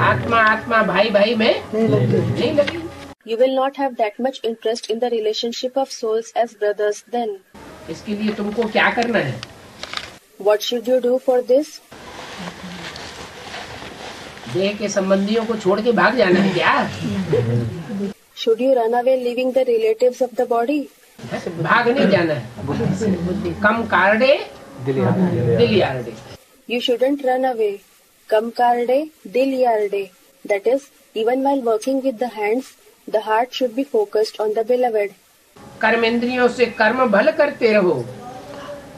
आत्मा आत्मा भाई भाई में नहीं लगी। you will not have that much interest in the relationship of souls as brothers then. इसके लिए तुमको क्या करना है? What should you do for this? देह के संबंधियों को छोड़ के भाग जाना है क्या? Should you run away leaving the relatives of the body? भाग नहीं जाना है। कम कार्डे दिल यार्डे। You shouldn't run away. Kam karde, dil yarde. That is, even while working with the hands, the heart should be focused on the beloved. कर्मेंद्रियों से कर्म भल करते रहो,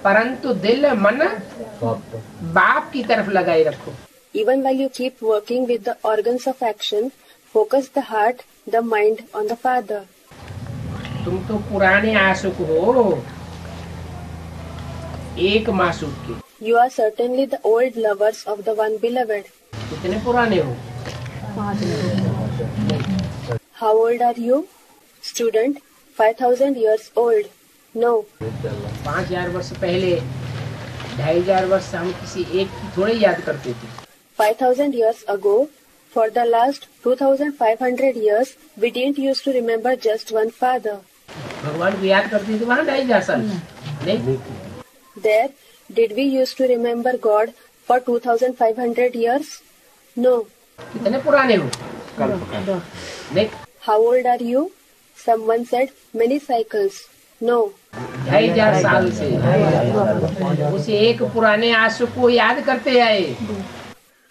परंतु दिल मन बाप की तरफ लगाए रखो। Even while you keep working with the organs of action, focus the heart, the mind on the Father. तुम तो पुराने आशुक हो, एक मासूक के। You are certainly the old lovers of the one beloved. कितने पुराने हो? How old are you? Student, 5,000 years old. No. 5,000 वर्ष पहले, 2,500 वर्ष हम किसी एक की थोड़े याद करते थे। 5,000 years ago, for the last 2,500 years, we didn't used to remember just one Father. भगवान को याद करते थे वहाँ 2,500 साल नहीं। There, did we used to remember God for 2,500 years? No. कितने पुराने हो? नहीं। How old are you? Someone said many cycles. No. 2,500 साल से उसे एक पुराने आशुक को याद करते आए।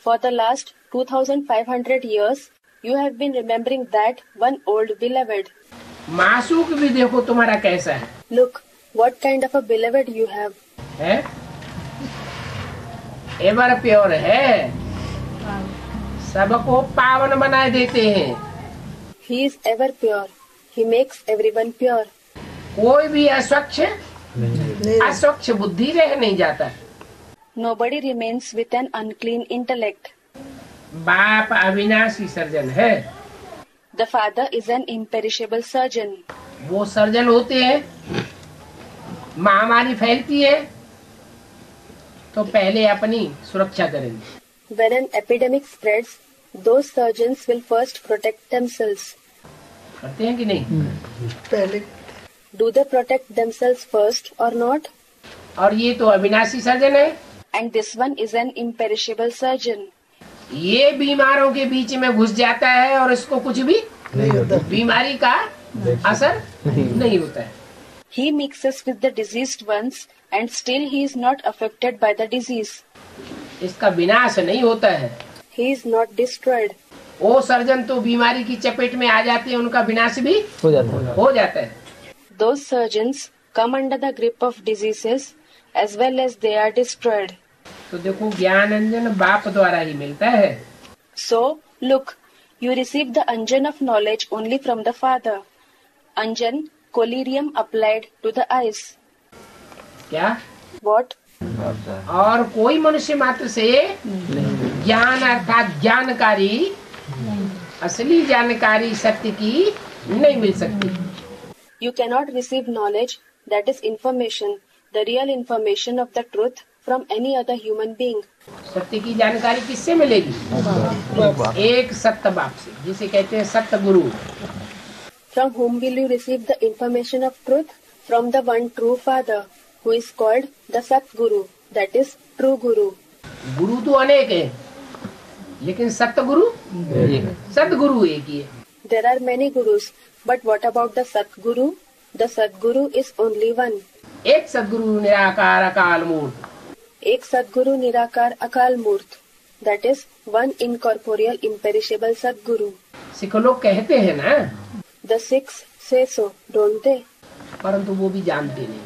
For the last 2,500 years, you have been remembering that one old beloved. Masook भी देखो तुम्हारा कैसा है। Look, what kind of a beloved you have. है? एवर प्योर है, सबको पावन बनाए देते हैं। He is ever pure. He makes everyone pure. कोई भी अस्वच्छ बुद्धि रह नहीं जाता। Nobody remains with an unclean intellect. बाप अविनाशी सर्जन है। The Father is an imperishable surgeon. वो सर्जन होते हैं, महामारी फैलती है तो पहले अपनी सुरक्षा करेंगे। When an epidemic spreads, those surgeons will first protect themselves. करते हैं कि नहीं? Do they protect themselves first or not? और ये तो अविनाशी सर्जन है। And this one is an imperishable surgeon. ये बीमारों के बीच में घुस जाता है और इसको कुछ भी बीमारी का असर नहीं होता है। He mixes with the diseased ones and still he is not affected by the disease. इसका विनाश नहीं होता है। He is not destroyed. वो सर्जन तो बीमारी की चपेट में आ जाते हैं, उनका विनाश भी हो जाता है। Those surgeons come under the grip of diseases as well as they are destroyed. तो देखो ज्ञान अंजन बाप द्वारा ही मिलता है। So, look, you receive the anjan of knowledge only from the Father. Anjan, collyrium applied to the eyes. क्या? What? और कोई मनुष्य मात्र से ज्ञान अर्थात जानकारी, असली जानकारी सत्य की नहीं मिल सकती। You cannot receive knowledge, that is information, the real information of the truth from any other human being. सत्य की जानकारी किससे मिलेगी? एक सत्य बाप से, जिसे कहते हैं सत्य गुरु। From whom will you receive the information of truth? From the one true Father, who is called the Sat Guru, that is true Guru. गुरु तो अनेक है, लेकिन सत्य गुरु सदगुरु एक ही है। There are many gurus, but what about the Sat Guru? The Sat Guru is only one. एक सदगुरु निराकार अकाल मूर्त, एक सदगुरु निराकार अकाल मूर्त, that is one incorporeal imperishable Sadguru. Sikh लोग कहते हैं ना, The Sikhs say so, don't they? परंतु वो भी जानते नहीं,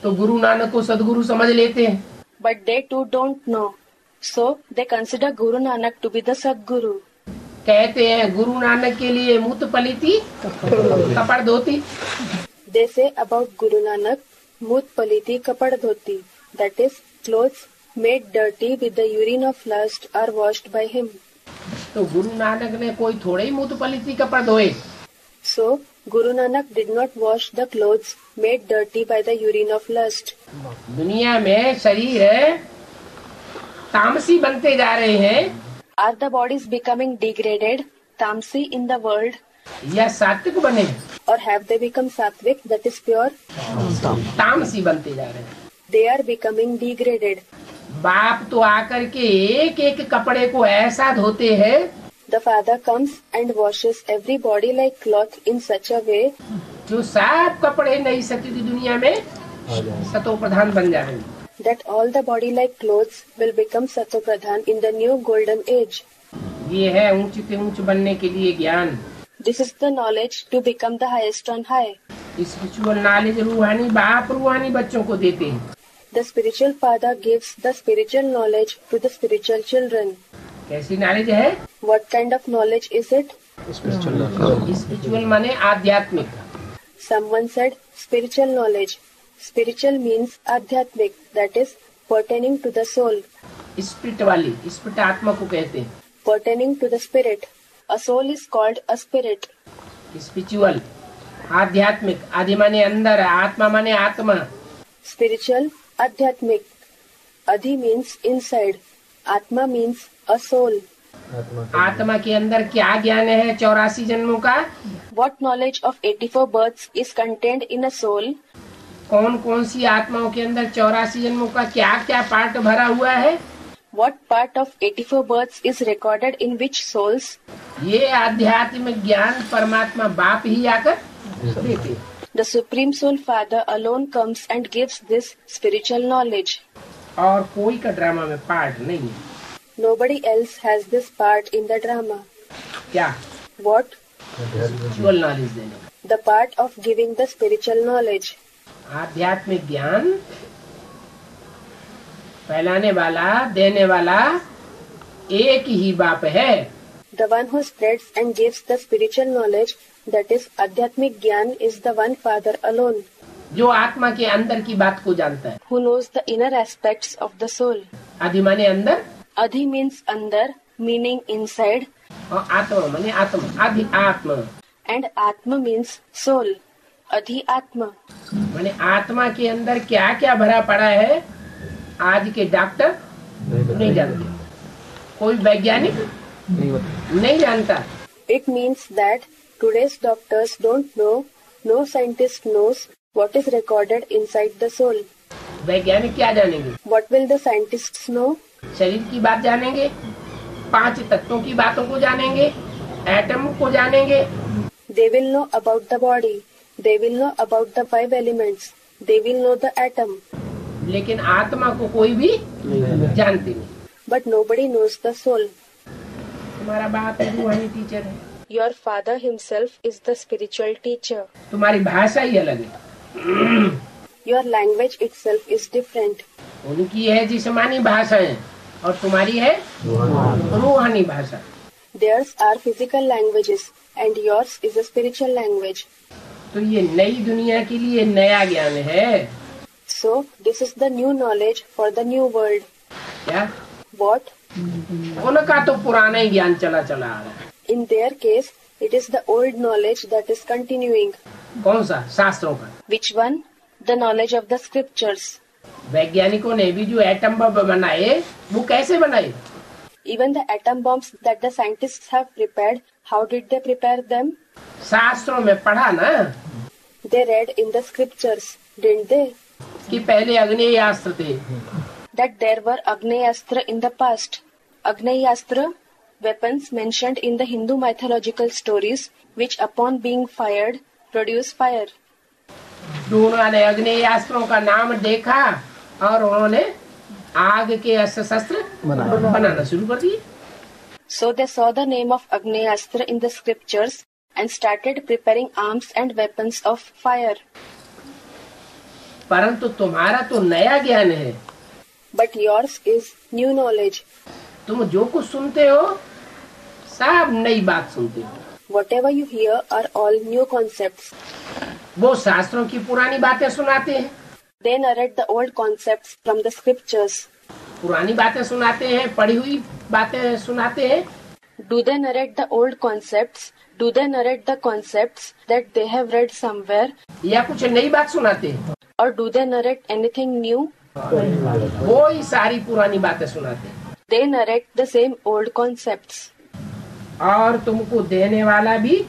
तो गुरु नानक को सदगुरु समझ लेते हैं। But they too don't know. So they consider Guru Nanak to be the Sadguru. कहते हैं गुरु नानक के लिए मूत पलीती कपड़ धोती। They say about Guru Nanak, Mut Paliti Kapad Dhoti, that is, clothes made dirty with the urine of lust are washed by him. तो गुरु नानक ने कोई थोड़े ही मूत पलीती कपड़ धोए। So Guru Nanak did not wash the clothes made dirty by the urine of lust. दुनिया में शरीर तामसी बनते जा रहे हैं, Are the bodies becoming degraded, tamsi in the world, या सात्विक बने or have they become sattvic, that is pure? तामसी बनते जा रहे हैं। They are becoming degraded. बाप तो आकर के एक एक कपड़े को ऐसा धोते हैं The Father comes and washes every body like cloth in such a way जो सब कपड़े नई सती की दुनिया में सतो प्रधान बन जा रहे हैं। that all the body like clothes will become Satopradhan in the new golden age. ये है ऊंच से ऊंच बनने के लिए ज्ञान। This is the knowledge to become the highest on high. Spiritual knowledge रूहानी बाप रूहानी बच्चों को देते हैं। The spiritual father gives the spiritual knowledge to the spiritual children. कैसी नॉलेज है? What kind of knowledge is it? Spiritual माने आध्यात्मिक। Someone said spiritual knowledge. Spiritual means adhyatmic, that is pertaining to the soul, spirit वाली, spirit आत्मा को कहते हैं। pertaining to the spirit. A soul is called a spirit. Spiritual आध्यात्मिक, आदि माने अंदर, आत्मा माने आत्मा। Spiritual, adhyatmic. Adhi means inside. Atma means a soul. आत्मा के अंदर क्या ज्ञान है 84 जन्मों का? What knowledge of 84 births is contained in a soul? कौन कौन सी आत्माओं के अंदर 84 जन्मों का क्या क्या पार्ट भरा हुआ है? What part of 84 births is recorded in which souls? ये आध्यात्मिक ज्ञान परमात्मा बाप ही आकर देते हैं। The Supreme Soul Father alone comes and gives this spiritual knowledge. और कोई का ड्रामा में पार्ट नहीं है। Nobody else has this part in the drama. क्या? What? स्पिरिचुअल नॉलेज देने का। The part of giving the spiritual knowledge. आध्यात्मिक ज्ञान फैलाने वाला, देने वाला एक ही बाप है। The one who spreads and gives the spiritual knowledge, that is Adhyatmic Gyan, is the one Father alone, जो आत्मा के अंदर की बात को जानता है। who knows the inner aspects of the soul. आदि माने अंदर Adhi means andar, meaning inside, और आत्मा माने आत्मा, आदि आत्मा and Atma means soul. Adhi Atma. माने आत्मा के अंदर क्या क्या भरा पड़ा है आज के डॉक्टर नहीं जानते, कोई वैज्ञानिक नहीं जानता। It means that today's doctors don't know, no scientist knows what is recorded inside the soul. वैज्ञानिक क्या जानेंगे? What will the scientists know? शरीर की बात जानेंगे, 5 तत्वों की बातों को जानेंगे, एटम को जानेंगे। They will know about the body. They will know about the 5 elements. They will know the atom. लेकिन आत्मा को कोई भी जानते नहीं। But nobody knows the soul. तुम्हारा बाप रूहानी टीचर है, Your father himself is the spiritual teacher. तुम्हारी भाषा ही अलग है, Your language itself is different. उनकी है जिस्मानी भाषाएं और तुम्हारी है रूहानी भाषा। Theirs are physical languages and yours is a spiritual language. तो ये नई दुनिया के लिए नया ज्ञान है। So this is the new knowledge for the new world. क्या? What? उनका तो पुराना ही ज्ञान चला चला आ रहा है। In their case, it is the old knowledge that is continuing. कौन सा? शास्त्रों का। Which one? The knowledge of the scriptures. वैज्ञानिकों ने भी जो एटम बम बनाए वो कैसे बनाए? Even the atom bombs that the scientists have prepared, how did they prepare them? शास्त्रों में पढ़ा ना They read in the scriptures, didn't they? कि पहले अग्नेयास्त्र थे, That there were Agneyastra in the past. Agneyastra, weapons mentioned in the Hindu mythological stories, which upon being fired, produce fire. दोनों ने अग्नेयास्त्रों का नाम देखा और उन्होंने आग के अस्त्र शस्त्र बनाना शुरू कर दिए। So they saw the name of Agneyastra in the scriptures and started preparing arms and weapons of fire. परंतु तुम्हारा तो नया ज्ञान है, But yours is new knowledge. तुम जो कुछ सुनते हो सब नई बात सुनते हो। Whatever you hear are all new concepts. वो शास्त्रों की पुरानी बातें सुनाते हैं, They narrate the old concepts from the scriptures. पुरानी बातें सुनाते हैं, पढ़ी हुई बातें सुनाते हैं, Do they narrate the old concepts? Do they narrate the concepts that they have read somewhere? या कुछ नई बात सुनाते हैं? Or do they narrate anything new? वो ही सारी पुरानी बातें सुनाते हैं। They narrate the same old concepts. और तुमको देने वाला भी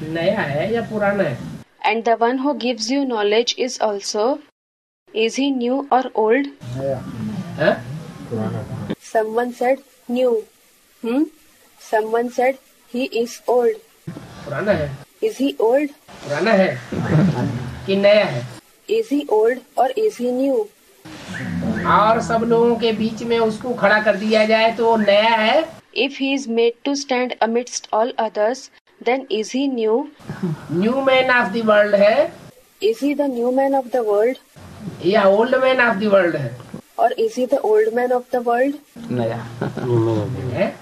नया है या पुराना है? And the one who gives you knowledge is also, is he new or old? हाँ? Someone said new. Someone said he is old. पुराना है। Is he old? पुराना है कि नया है? Is he old or is he new? और सब लोगों के बीच में उसको खड़ा कर दिया जाए तो वो नया है। If he is made to stand amidst all others, then is he new? New man of the world है Is he the new man of the world? या old man of the world है? Or is he the old man of the world? है?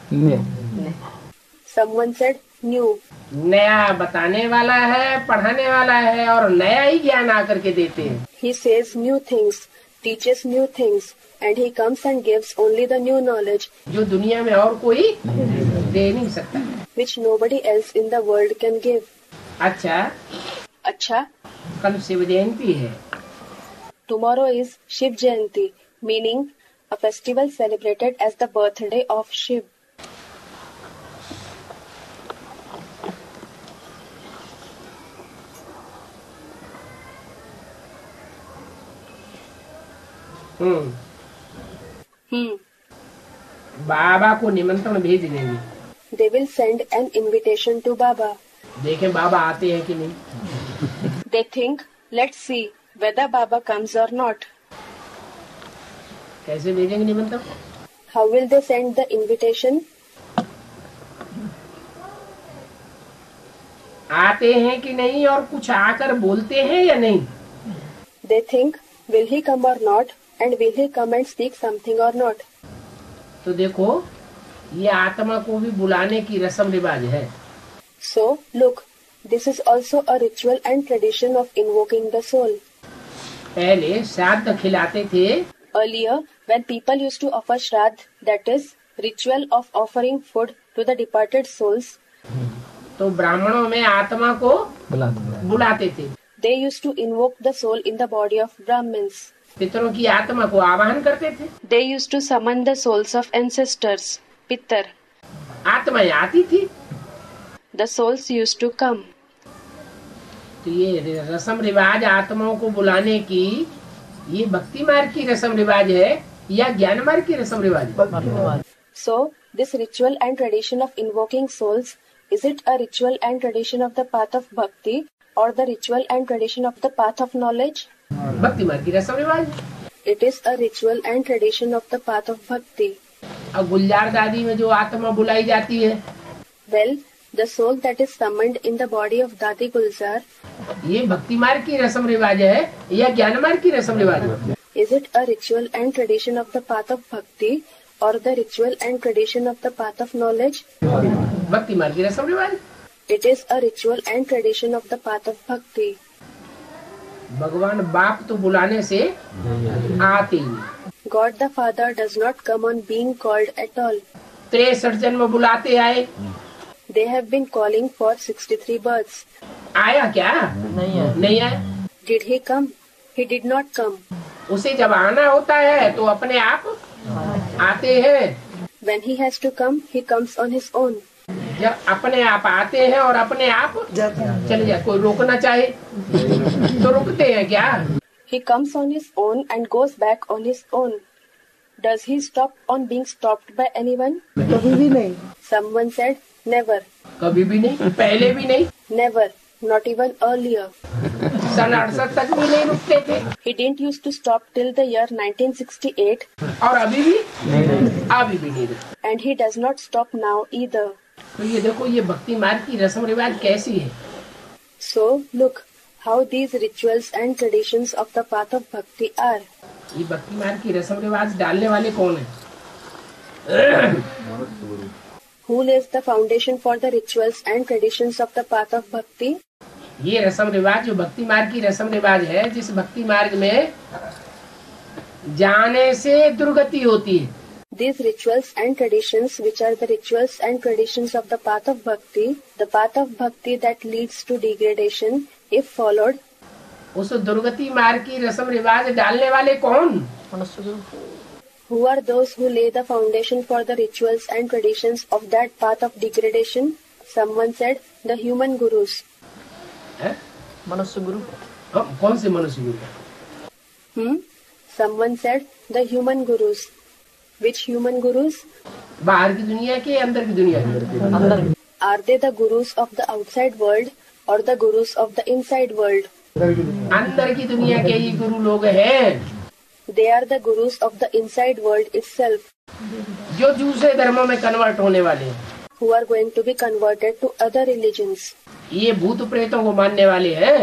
Someone said new. नया बताने वाला है, पढ़ाने वाला है और नया ही ज्ञान आकर के देते हैं। He says new things, teaches new things, and he comes and gives only the new knowledge जो दुनिया में और कोई दे नहीं सकता। which nobody else in the world can give. अच्छा, Acha, कल शिव जयंती है, tomorrow is Shiv Jayanti, meaning a festival celebrated as the birthday of Shiv. बाबा को निमंत्रण भेज देंगे, They will send an invitation to Baba. देखें बाबा आते हैं कि नहीं। They think, let's see whether Baba comes or not. कैसे भेजेंगे निमंत्रण? How will they send the invitation? आते हैं कि नहीं और कुछ आकर बोलते हैं या नहीं? They think, will he come or not? And will he come and speak something or not? तो देखो ये आत्मा को भी बुलाने की रस्म रिवाज है। So, look, this is also a ritual and tradition of invoking the soul. पहले श्राद्ध खिलाते थे, Earlier, when people used to offer Shraddh, that is, ritual of offering food to the departed souls, तो ब्राह्मणों में आत्मा को बुलाते थे, they used to invoke the soul in the body of Brahmins. पितरों की आत्मा को आवाहन करते थे, They used to summon the souls of ancestors, Pitar. आत्माएं आती थी। The souls used to come. तो ये रस्म रिवाज आत्माओं को बुलाने की, ये भक्ति मार्ग की रस्म रिवाज है या ज्ञान मार्ग की रस्म रिवाज है? So, this ritual and tradition of invoking souls, is it a ritual and tradition of the path of bhakti or the ritual and tradition of the path of knowledge? भक्ति मार्ग की रस्म रिवाज है। It is a ritual and tradition of the path of bhakti. अब गुलजार दादी में जो आत्मा बुलाई जाती है, Well, the soul that is summoned in the body of Dadi Gulzar, ये भक्ति मार्ग की रस्म रिवाज है या ज्ञान मार्ग की रस्म रिवाज है? is it a ritual and tradition of the path of bhakti or the ritual and tradition of the path of knowledge? भक्ति मार्ग की रस्म रिवाज। It is a ritual and tradition of the path of bhakti. भगवान बाप तो बुलाने से आते ही नहीं। God the Father does not come on being called at all. 63 जन्म बुलाते आए, They have been calling for 63 births. आया क्या? नहीं आया। Did he come? He did not come. उसे जब आना होता है तो अपने आप आते हैं। When he has to come, he comes on his own. जब अपने आप आते हैं और अपने आप चले जाते। कोई रोकना चाहे तो रुकते हैं क्या? He comes on his own and goes back on his own. Does he stop on being stopped by anyone? कभी भी नहीं। Someone said, never. कभी भी नहीं, पहले भी नहीं, Never. Not even earlier. सन 68 तक भी नहीं रुकते थे। He didn't used to stop till the year 1968, और अभी भी नहीं रुकते। and he does not stop now either. तो ये देखो, ये भक्ति मार्ग की रस्म रिवाज कैसी है। So, look how these rituals and traditions of the path of bhakti are. ये भक्ति मार्ग की रस्म रिवाज डालने वाले कौन है? Who lays the foundation for the rituals and traditions of the path of bhakti? ये रस्म रिवाज, जो भक्ति मार्ग की रस्म रिवाज है, जिस भक्ति मार्ग में जाने से दुर्गति होती है। These rituals and traditions, which are the rituals and traditions of the path of bhakti that leads to degradation, if followed. उस दुर्गति मार्ग की रस्म रिवाज डालने वाले कौन? Who are those who lay the foundation for the rituals and traditions of that path of degradation? Someone said, the human gurus. है? मनुष्य गुरु। कौन से मनुष्य गुरु? Someone said, the human gurus. Which human gurus? बाहर की दुनिया के, अंदर की दुनिया के? Are they the gurus of the outside world or the gurus of the inside world? अंदर की दुनिया के ये गुरु लोग हैं। They are the gurus of the inside world itself, जो दूसरे धर्मों में कन्वर्ट होने वाले हैं। who are going to be converted to other religions. ये भूत प्रेतों को मानने वाले हैं।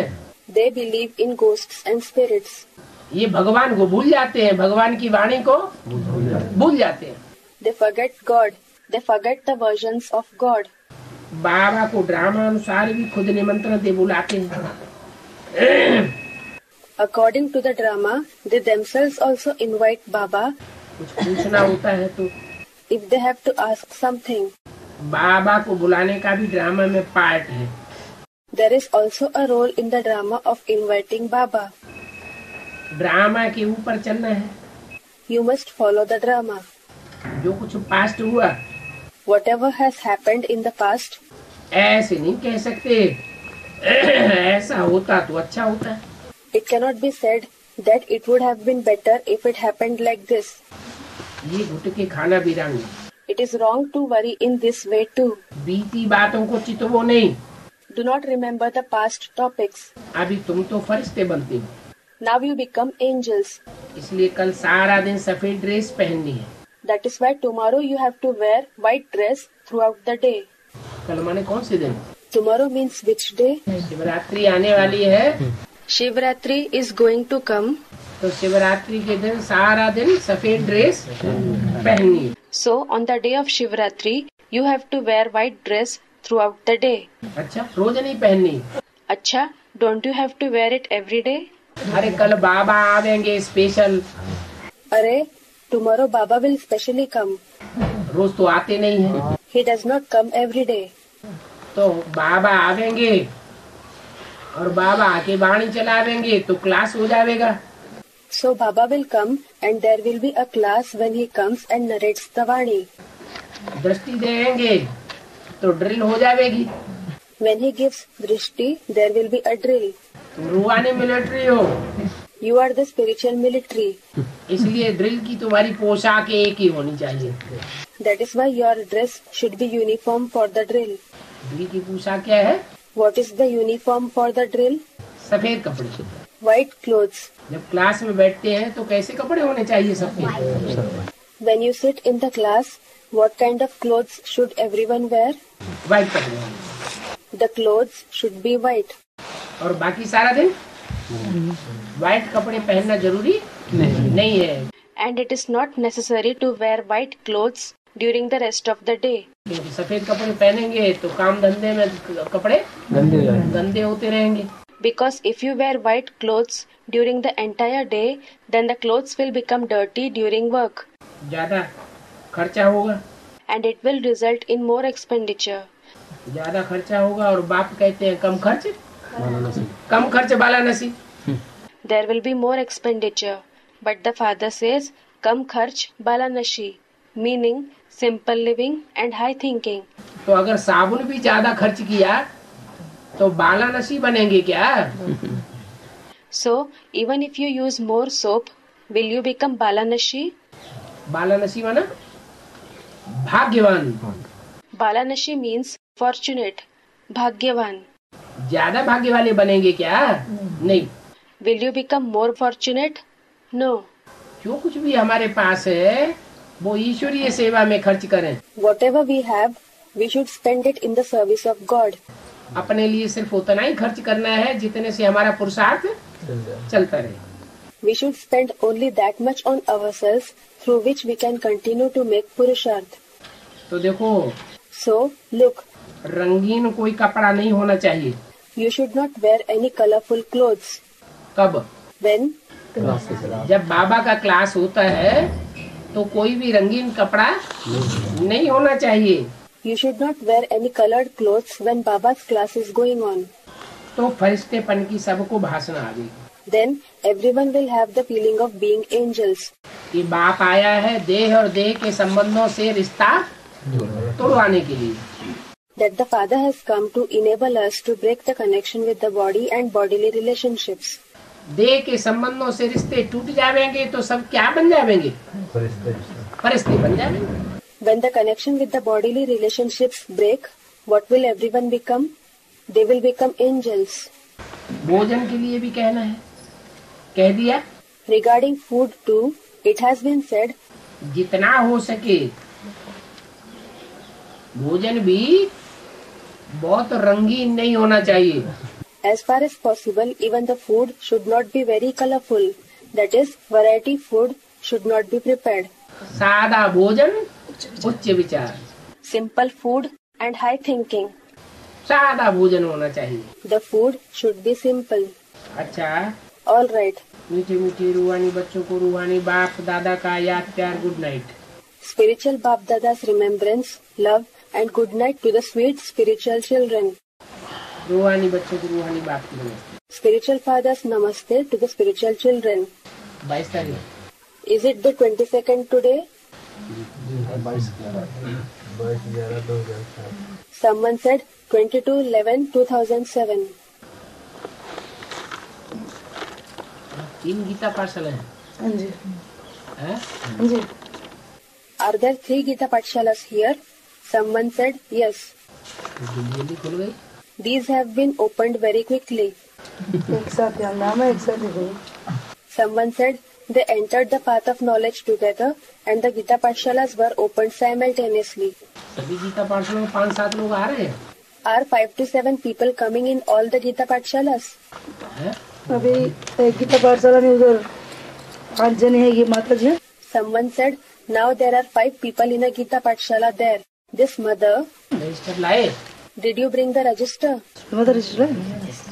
They believe in ghosts and spirits. ये भगवान को भूल जाते हैं, भगवान की वाणी को भूल जाते हैं। They forget God. They forget the versions of God. बाबा को ड्रामा अनुसार भी खुद निमंत्रण दे बुलाते हैं। According to the drama, they themselves also invite Baba कुछ पूछना होता है तो if they have to ask something. बाबा को बुलाने का भी ड्रामा में पार्ट है। There is also a role in the drama of inviting Baba. Drama के ऊपर चलना है। You must follow the drama. जो कुछ पास्ट हुआ, Whatever has happened in the past, ऐसे नहीं कह सकते ऐसा होता तो अच्छा होता है। it cannot be said that it would have been better if it happened like this. ये घुट के खाना भी रंग। It is wrong to worry in this way too. बीती बातों को चितवो नहीं। Do not remember the past topics. अभी तुम तो फरिश्ते बनते हो, Now you become angels. इसलिए कल सारा दिन सफेद ड्रेस पहननी है। That is why tomorrow you have to wear white dress throughout the day. कल माने कौन से दिन? Tomorrow means which day? Shivratri आने वाली है, Shivratri is going to come. तो शिवरात्रि के दिन सारा दिन सफेद ड्रेस पहननी है। So on the day of Shivratri, you have to wear white dress throughout the day. अच्छा, रोज नहीं पहननी। Acha, don't you have to wear it every day? अरे कल बाबा आवेंगे special. Arey, tomorrow Baba will specially come. रोज तो आते नहीं हैं। He does not come every day. तो बाबा आवेंगे और बाबा आके वाणी चलावेंगे तो क्लास हो जाएगा। So Baba will come and there will be a class when he comes and narrates the Vani. दृष्टि देंगे तो ड्रिल हो जाएगी। When he gives drishti, there will be a drill. तुम रूहानी मिलिट्री हो, You are the spiritual military. इसलिए drill की तुम्हारी पोशाक एक ही होनी चाहिए। That is why your dress should be uniform for the drill. Drill की पोशाक क्या है? What is the uniform for the drill? सफेद कपड़े। White clothes. जब क्लास में बैठते हैं तो कैसे कपड़े होने चाहिए सफेद? When you sit in the class, what kind of clothes should everyone wear? White कपड़े होंगे। The clothes should be white. और बाकी सारा दिन व्हाइट कपड़े पहनना जरूरी नहीं है। And it is not necessary to wear white clothes during the rest of the day. क्योंकि सफेद कपड़े पहनेंगे तो काम धंधे में कपड़े गंदे होते रहेंगे। Because if you wear white clothes during the entire day, then the clothes will become dirty during work. ज्यादा खर्चा होगा। And it will result in more expenditure. ज्यादा खर्चा होगा और बाप कहते हैं कम खर्च वाला नसीब। There will be more expenditure. But the father says, "Kam kharch balanashi," meaning simple living and high thinking. तो अगर साबुन भी ज्यादा खर्च किया तो बालानसी बनेंगे क्या? So, even if you use more soap, will you become balanashi? बालानसी माना भाग्यवान। Balanashi means fortunate, bhagyavan. ज्यादा भाग्य वाले बनेंगे क्या? नहीं। Will you become more fortunate? No. जो कुछ भी हमारे पास है वो ईश्वरीय सेवा में खर्च करें। Whatever we have, we should spend it in the service of God. अपने लिए सिर्फ उतना ही खर्च करना है जितने से हमारा पुरुषार्थ चलता रहे। We should spend only that much on ourselves through which we can continue to make purusharth. तो देखो, So, look, रंगीन कोई कपड़ा नहीं होना चाहिए। you should not wear any colorful clothes. कब? When? जब बाबा का क्लास होता है तो कोई भी रंगीन कपड़ा नहीं होना चाहिए। You should not wear any colored clothes when Baba's class is going on. तो फरिश्तेपन की सबको भाषण आ गई। Then everyone will have the feeling of being angels. कि बाप आया है देह और देह के संबंधों से रिश्ता तोड़वाने के लिए। That the Father has come to enable us to break the connection with the body and bodily relationships. देह के संबंधों से रिश्ते टूट जाएंगे तो सब क्या बन जाएंगे? फरिश्ते बन जाएंगे। When the connection with the bodily relationships break, what will everyone become? They will become angels. भोजन के लिए भी कहना है, कह दिया। Regarding food too, it has been said, जितना हो सके भोजन भी बहुत रंगीन नहीं होना चाहिए। as far as possible, even the food should not be very colorful. That is, variety food should not be prepared. सादा भोजन उच्च विचार। Simple food and high thinking. सादा भोजन होना चाहिए। The food should be simple. अच्छा, All right. मीठे मीठे रूहानी बच्चों को रूहानी बाप दादा का याद प्यार good night. Spiritual Bap Dada's remembrance, love and good night to the sweet spiritual children. रूहानी बच्चों को रूहानी बाप की नमस्ते। Spiritual Father's namaste to the spiritual children. 22 तारीख। Is it the 22nd today? Someone said 22/11/2007. 3 Gita पाठशाला है। हाँ जी हैं? हाँ जी Are there 3 Gita Pathshalas here? Someone said yes. जल्दी खुल गई। These have been opened very quickly. एक साथ यहाँ नाम है एक साथ ही गई। Someone said they entered the path of knowledge together and the Gita Pathshalas were opened simultaneously. सभी गीता पाठशाला में 5-7 लोग आ रहे हैं। Are 5 to 7 people coming in all the Gita Pathshalas? हैं? अभी एक गीता पाठशाला में उधर 5 जने है ये माता जी। Someone said now there are 5 people in a Gita Pathshala there. This mother, register लाए। did you bring the register? Mother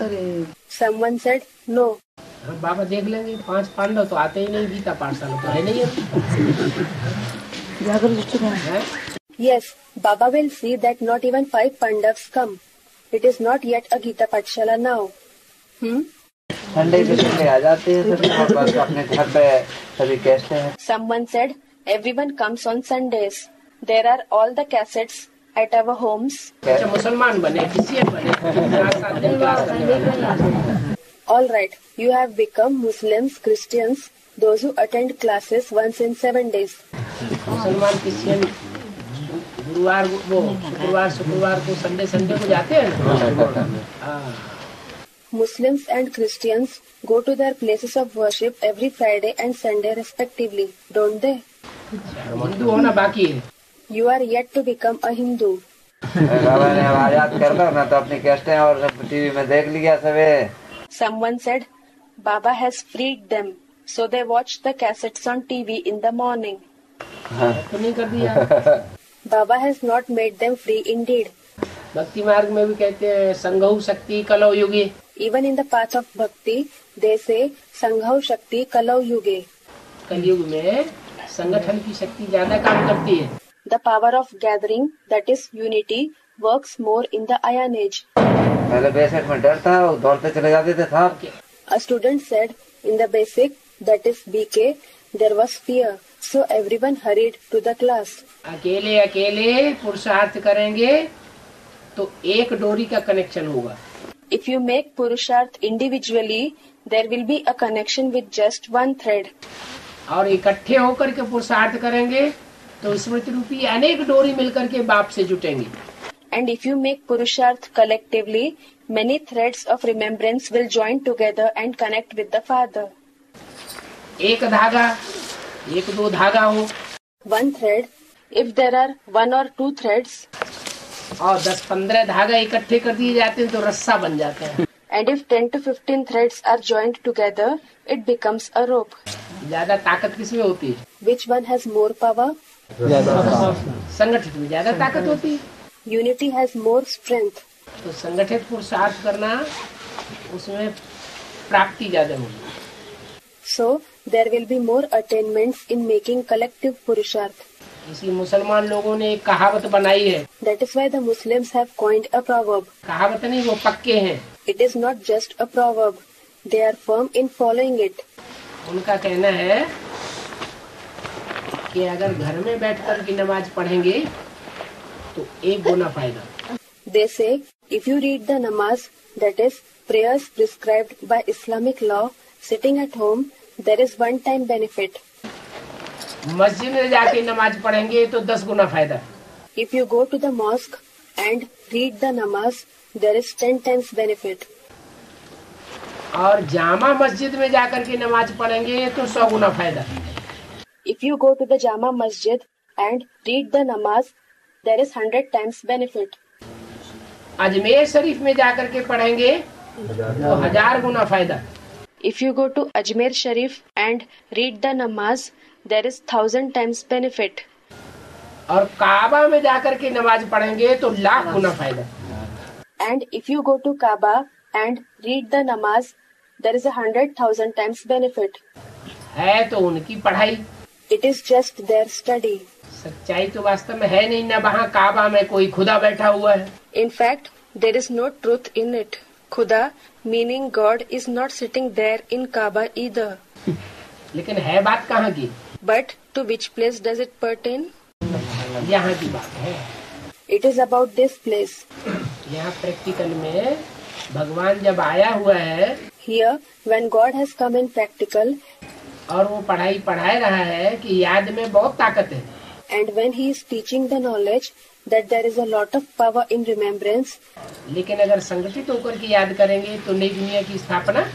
अरे Someone said no. हाँ, बाबा देख लेंगे। 5 पांडव तो आते ही नहीं, गीता पाठशाला तो है नहीं अभी। जाकर रजिस्टर कहाँ है? हैं? Yes, Baba will see that not even 5 Pandavas come. It is not yet a Gita Pathshala now. Sunday के संडे आ जाते हैं सभी और बस अपने घर पे सभी कैसे हैं। Someone said everyone comes on Sundays. There are all the cassettes at our homes. अच्छा, मुसलमान बने, क्रिश्चियन बने, 4-7 दिन क्लास करने वाले। All right, you have become Muslims, Christians, those who attend classes once in 7 days. मुसलमान क्रिश्चियन गुरुवार वो शुक्रवार को संडे को जाते हैं ना। हाँ। Muslims and Christians go to their places of worship every Friday and Sunday respectively, don't they? Hindu होना बाकी है। You are yet to become a Hindu. बाबा ने आजाद कर दो ना तो अपनी कैस्टें और सब टीवी में देख लिया सबे। Someone said Baba has freed them, so they watch the cassettes on TV in the morning. तो नहीं कर दिया। Baba has not made them free indeed. भक्ति मार्ग में भी कहते हैं संघौ शक्ति कलौ युगे। Even in the path of bhakti, they say Sanghau Shakti Kalau Yuge. कलयुग में संगठन की शक्ति ज्यादा काम करती है। The power of gathering, that is unity, works more in the Iron Age. पहले बेसिक में डर था, वो दौड़ते चले जाते थे साहब। A student said, in the basic, that is BK, there was fear, so everyone hurried to the class. अकेले अकेले पुरुषार्थ करेंगे तो एक डोरी का कनेक्शन होगा। If you make Purusharth individually, there will be a connection with just one thread. और इकट्ठे होकर के पुरुषार्थ करेंगे तो स्मृति रूपी अनेक डोरी मिलकर के बाप से जुटेंगी। And if you make Purusharth collectively, many threads of remembrance will join together and connect with the Father. एक धागा, एक दो धागा हो One thread, if there are one or two threads, और 10-15 धागा इकट्ठे कर दिए जाते हैं तो रस्सा बन जाते हैं। and if 10 to 15 threads are joined together, it becomes a rope. ज्यादा ताकत किसमें होती है? Which one has more power? संगठित में ज्यादा ताकत होती है। Unity has more strength. तो संगठित पुरुषार्थ करना उसमें प्राप्ति ज्यादा होगी। So, there will be more attainments in making collective Purusharth. इसलिए मुसलमान लोगों ने एक कहावत बनाई है। That is why the Muslims have coined a proverb. कहावत नहीं, वो पक्के हैं। It is not just a proverb. They are firm in following it. उनका कहना है कि अगर घर में बैठकर की नमाज पढ़ेंगे तो 1 गुना फायदा। They say, if you read the namaz, that is, prayers prescribed by Islamic law, sitting at home, there is one-time benefit. मस्जिद में जाके नमाज पढ़ेंगे तो 10 गुना फायदा। If you go to the mosque and read the namaz, there is 10 times benefit. और जामा मस्जिद में जाकर के नमाज पढ़ेंगे तो 100 गुना फायदा। If you go to the Jama Masjid and read the namaz, there is 100 times benefit. Ajmer Sharif में जाकर के पढ़ेंगे तो 1000 गुना फायदा। If you go to Ajmer Sharif and read the namaz, there is 1000 times benefit. और काबा में जाकर के नमाज पढ़ेंगे तो 1,00,000 गुना फायदा। And if you go to Kaaba and read the namaz, there is 100,000 times benefit. है तो उनकी पढ़ाई, It is just their study. सच्चाई तो वास्तव में है नहीं। न वहाँ काबा में कोई खुदा बैठा हुआ है। In fact, there is no truth in it. Khuda, meaning God, is not sitting there in Kaaba either. लेकिन है बात कहाँ की? But to which place does it pertain? यहाँ की बात है। It is about this place. यहाँ प्रैक्टिकल में भगवान जब आया हुआ है Here, when God has come in practical, और वो पढ़ाई पढ़ा रहा है कि याद में बहुत ताकत है, and when He is teaching the knowledge that there is a lot of power in remembrance, लेकिन अगर संगठित होकर के याद करेंगे तो नई दुनिया की स्थापना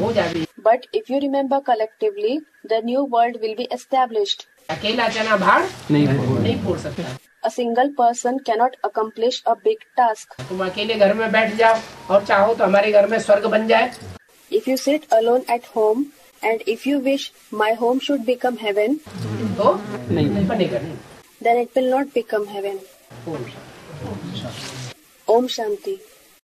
हो जाएगी। but if you remember collectively, the new world will be established. अकेला चना भाड़ नहीं फोड़ सकता। A single person cannot accomplish a big task. तुम अकेले घर में बैठ जाओ और चाहो तो हमारे घर में स्वर्ग बन जाए, If you sit alone at home and if you wish my home should become heaven, तो नहीं बनेगा। नहीं। then it will not become heaven. Om Om Shanti.